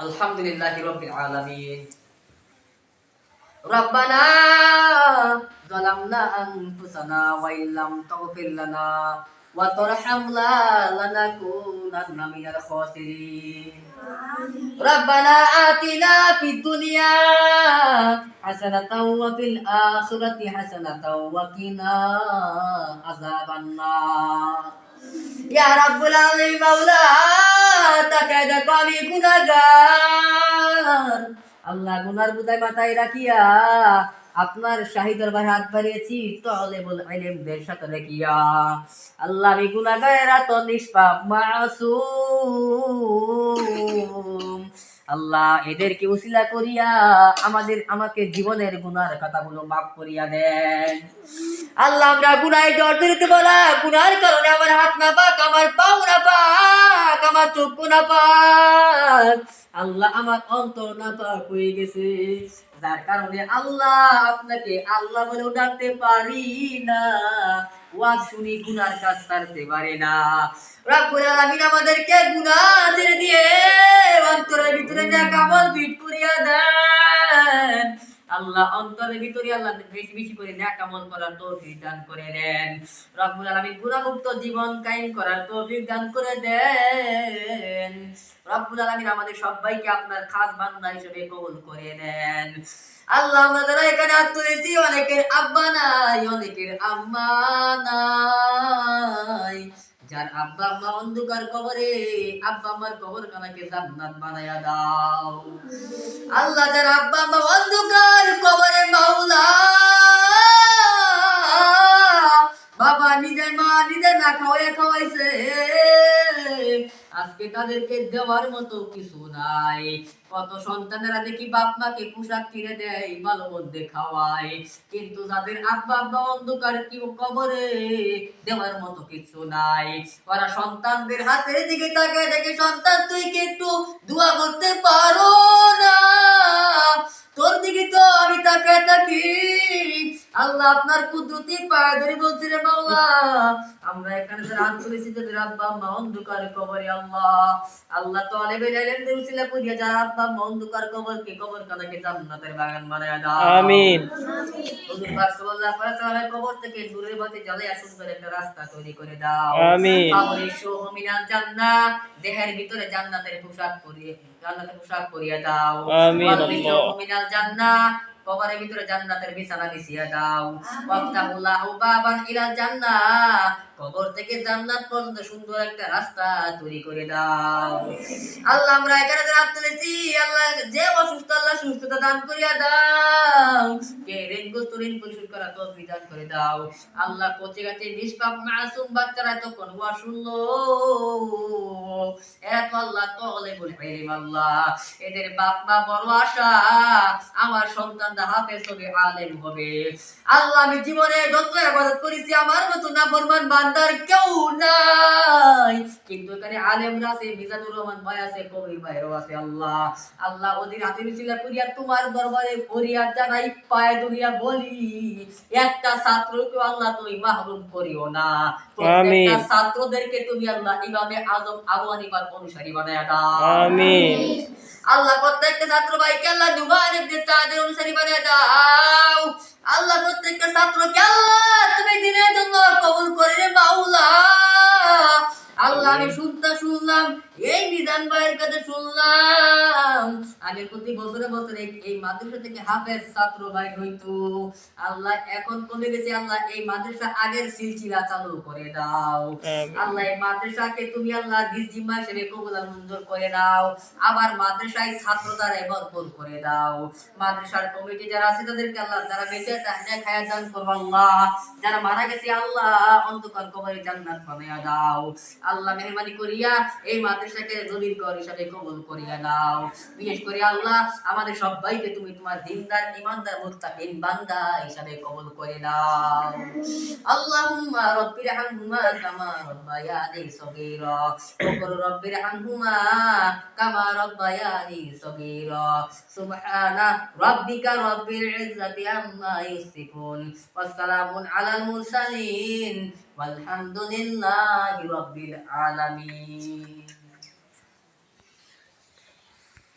আলহামদুলিল্লাহি রাব্বিল আলামিন। রব্বানা যালামনা আনফুসানা ওয়া ইল্লাম তাগফির লানা ওয়া তারহামনা লানাকুনান্না মিনাল খাসিরিন। রব্বানা আতিনা ফিদ দুনিয়া হাসানাতাও ওয়া ফিল আখিরাতি হাসানাতাও ওয়া কিনা আযাবান্নার। ইয়া রাব্বুল আলামিন, মাওলা তাকায় দেখো আমি গুনাহগার। আল্লাহ গুনার বোঝায় মাথায় রাখিয়া আপনার শাহী দরবারে হাত বাড়িয়েছি তালেবুল ইলমদের সাথে রাখিয়া। আল্লাহ আমি গুনাহগার, এত নিষ্পাপ মাসুম। আল্লাহ এদেরকে উসিলা করিয়া আমাকে জীবনের গুনার কথাগুলো মাফ করিয়া দেন। আল্লাহ আমরা গুনায় জর্জরিত বলা, গুনার কারণে আমার হাত না পাক, আমার পাও না পাক, আমার চোখ না পাক, আল্লাহ আমার অন্তর না পাক হয়ে গেছে, যার কারণে আল্লাহ আপনাকে আল্লাহ বলেও ডাকতে পারি না, ওয়াজ শুনি গুনার কাজ ছাড়তে পারি না। রব্বুল আলামিন আমাদেরকে গুনাহ ছেড়ে দিয়ে অন্তরের ভিতরে নেক আমল ফিট করিয়া দেন। আল্লাহ অন্তরের ভিতরে আল্লাহ বেশি বেশি করে নেক আমল করার তৌফিক দান করে দেন। রব্বুল আলামিন গুনাহমুক্ত জীবন কায়েম করার তৌফিক দান করে দেন। রব্বুল আলামিন আমাদের সবাইকে আপনার খাস বান্দা হিসেবে কবুল করে নেন। আল্লাহ আমরা যারা এখানে হাত তুলেছি, অনেকের আব্বা নাই, অনেকের আম্মা নাই। যার আব্বা আম্মা অন্ধকার কবরে, আব্বা আম্মার কবরখানাকে জান্নাত বানায়া দাও। আল্লাহ যার আব্বা আম্মা অন্ধকার কবরে, মাওলা বাবা নিজের মা নিজে না খাওয়াইছে, আজকে তাদেরকে দেওয়ার মতো কিছু নাই। কত সন্তানেরা দেখি বাপ মাকে পোশাক কিনে দেয়, ভালো মধ্যে খাওয়ায়, কিন্তু যাদের আব্বা আব্বা অন্ধকার কি কবরে, দেওয়ার মতো কিছু নাই। ওরা সন্তানদের হাতের দিকে তাকায় দেখে, সন্তান তুই কি একটু দোয়া করতে পারো না? তোর দিকে তো আমি তাকায় থাকি। আল্লাহ আল্লাহ আপনার কুদরতি পায়ে ধরে বলছি রে মাওলা, আমরা এখানে যারা হাত তুলেছি যাদের আব্বা আম্মা অন্ধকার কবরে আল্লাহ, আল্লাহ তালেবে ইলমের উসিলা করিয়া যারা আব্বা আম্মা অন্ধকার কবরকে কবর কানাকে জান্নাতের বাগান বানায়া দাও। আমিন। হুজুর পাক সাল্লাল্লাহু আলাইহি ওয়াসাল্লামের কবর থেকে নূরের বাতি জ্বালিয়ে সুন্দর একটা রাস্তা তৈরি করে দাও। আমিন। কবরে শোহ মিনাল জান্নাহ, দেহের ভিতরে জান্নাতের পোশাক পরিয়ে দাও। আমিন কবরে আল্লাহ। শোহ মিনাল জান্নাহ, কবরের ভিতরে জান্নাতের বিছানা বিছিয়ে দাও। ওয়াফতাহুল্লাহু বাবান ইলাল জান্নাহ, কবর থেকে জান্নাত পর্যন্ত সুন্দর একটা রাস্তা তৈরি করে দাও। আল্লাহ আমরা এখানে রাত তুলেছি, আল্লাহ যে অসুস্থ আল্লাহ সুস্থতা দান করিয়া দাও, কে ঋণগ্রস্ত ঋণ পরিশোধ করা তৌফিক দান করে দাও। আল্লাহ কচি গাছে নিষ্পাপ মাসুম বাচ্চারা তখন ওয়া শুনলো, এরা তো আল্লাহ তালেবুল ইলম আল্লাহ, এদের বাপ মা বড় আশা আমার সন্তানরা হাফেজ হবে, আলেম হবে। আল্লাহ আমি জীবনে যত ইবাদত করেছি আমার মতো নাফরমান বান্দার কেউ নাই, কিন্তু এখানে আলেমরা আছে, মিজানুর রহমান ভাই আছে, কবির ভাইও আছে। আল্লাহ আল্লাহ ওদের হাতে মিছিলা করিয়া তোমার দরবারে ফরিয়াদ জানাই, পায়ে ধরিয়া বলি একটা ছাত্রকে আল্লাহ তুমি মাহরুম করিও না, প্রত্যেকটা আমিন। ছাত্রদেরকে তুমি আল্লাহ ইমামে আজম আবু হানিফার অনুসারী বানায়া দাও। আমিন। আল্লাহ প্রত্যেকটা ছাত্র ভাইকে আল্লাহ নুমান ইবনে সাদের অনুসারী বানিয়ে দাও। আল্লাহ প্রত্যেকটা ছাত্রকে আল্লাহ তুমি দিনের জন্য কবুল করে রে মাওলা। আল্লাহ আমি শুনলাম এই বিধান ভাইয়ের কাছে শুনলাম আগে প্রতি বছরে বছরে এই মাদ্রাসা থেকে হাফেজ ছাত্র ভাই হইতো, আল্লাহ এখন কমে গেছে। আল্লাহ এই মাদ্রাসা আগের সিলসিলা চালু করে দাও। আল্লাহ এই মাদ্রাসাকে তুমি আল্লাহ নিজ জিম্মা হিসেবে কবুল আর মঞ্জুর করে দাও। আবার মাদ্রাসায় ছাত্র দ্বারা বরকত করে দাও। মাদ্রাসার কমিটি যারা আছে তাদেরকে আল্লাহ যারা বেঁচে আছে হায়াত হায়াত দান করো আল্লাহ, যারা মারা গেছে আল্লাহ অন্ধকার কবরে জান্নাত বানায়া দাও। আল্লাহ মেহরবানি করিয়া এই মাদ্রাসাকে নবীর ঘর হিসাবে কবুল করিয়া নাও। বিশেষ করে আল্লাহ আমাদের সবাইকে তুমি তোমার দিনদার ঈমানদার মুত্তাকিন বান্দা হিসাবে কবুল করে নাও। আল্লাহুম্মা রাব্বিরহামহুমা কামা রাব্বায়ানি সগীরা, ওয়া রাব্বিরহামহুমা কামা রাব্বায়ানি সগীরা। সুবহানা রাব্বিকা রাব্বিল ইজ্জাতি আম্মা ইয়াসিফুন, ওয়া সালামুন আলাল মুরসালিন, ওয়ালহামদুলিল্লাহি রাব্বিল আলামিন।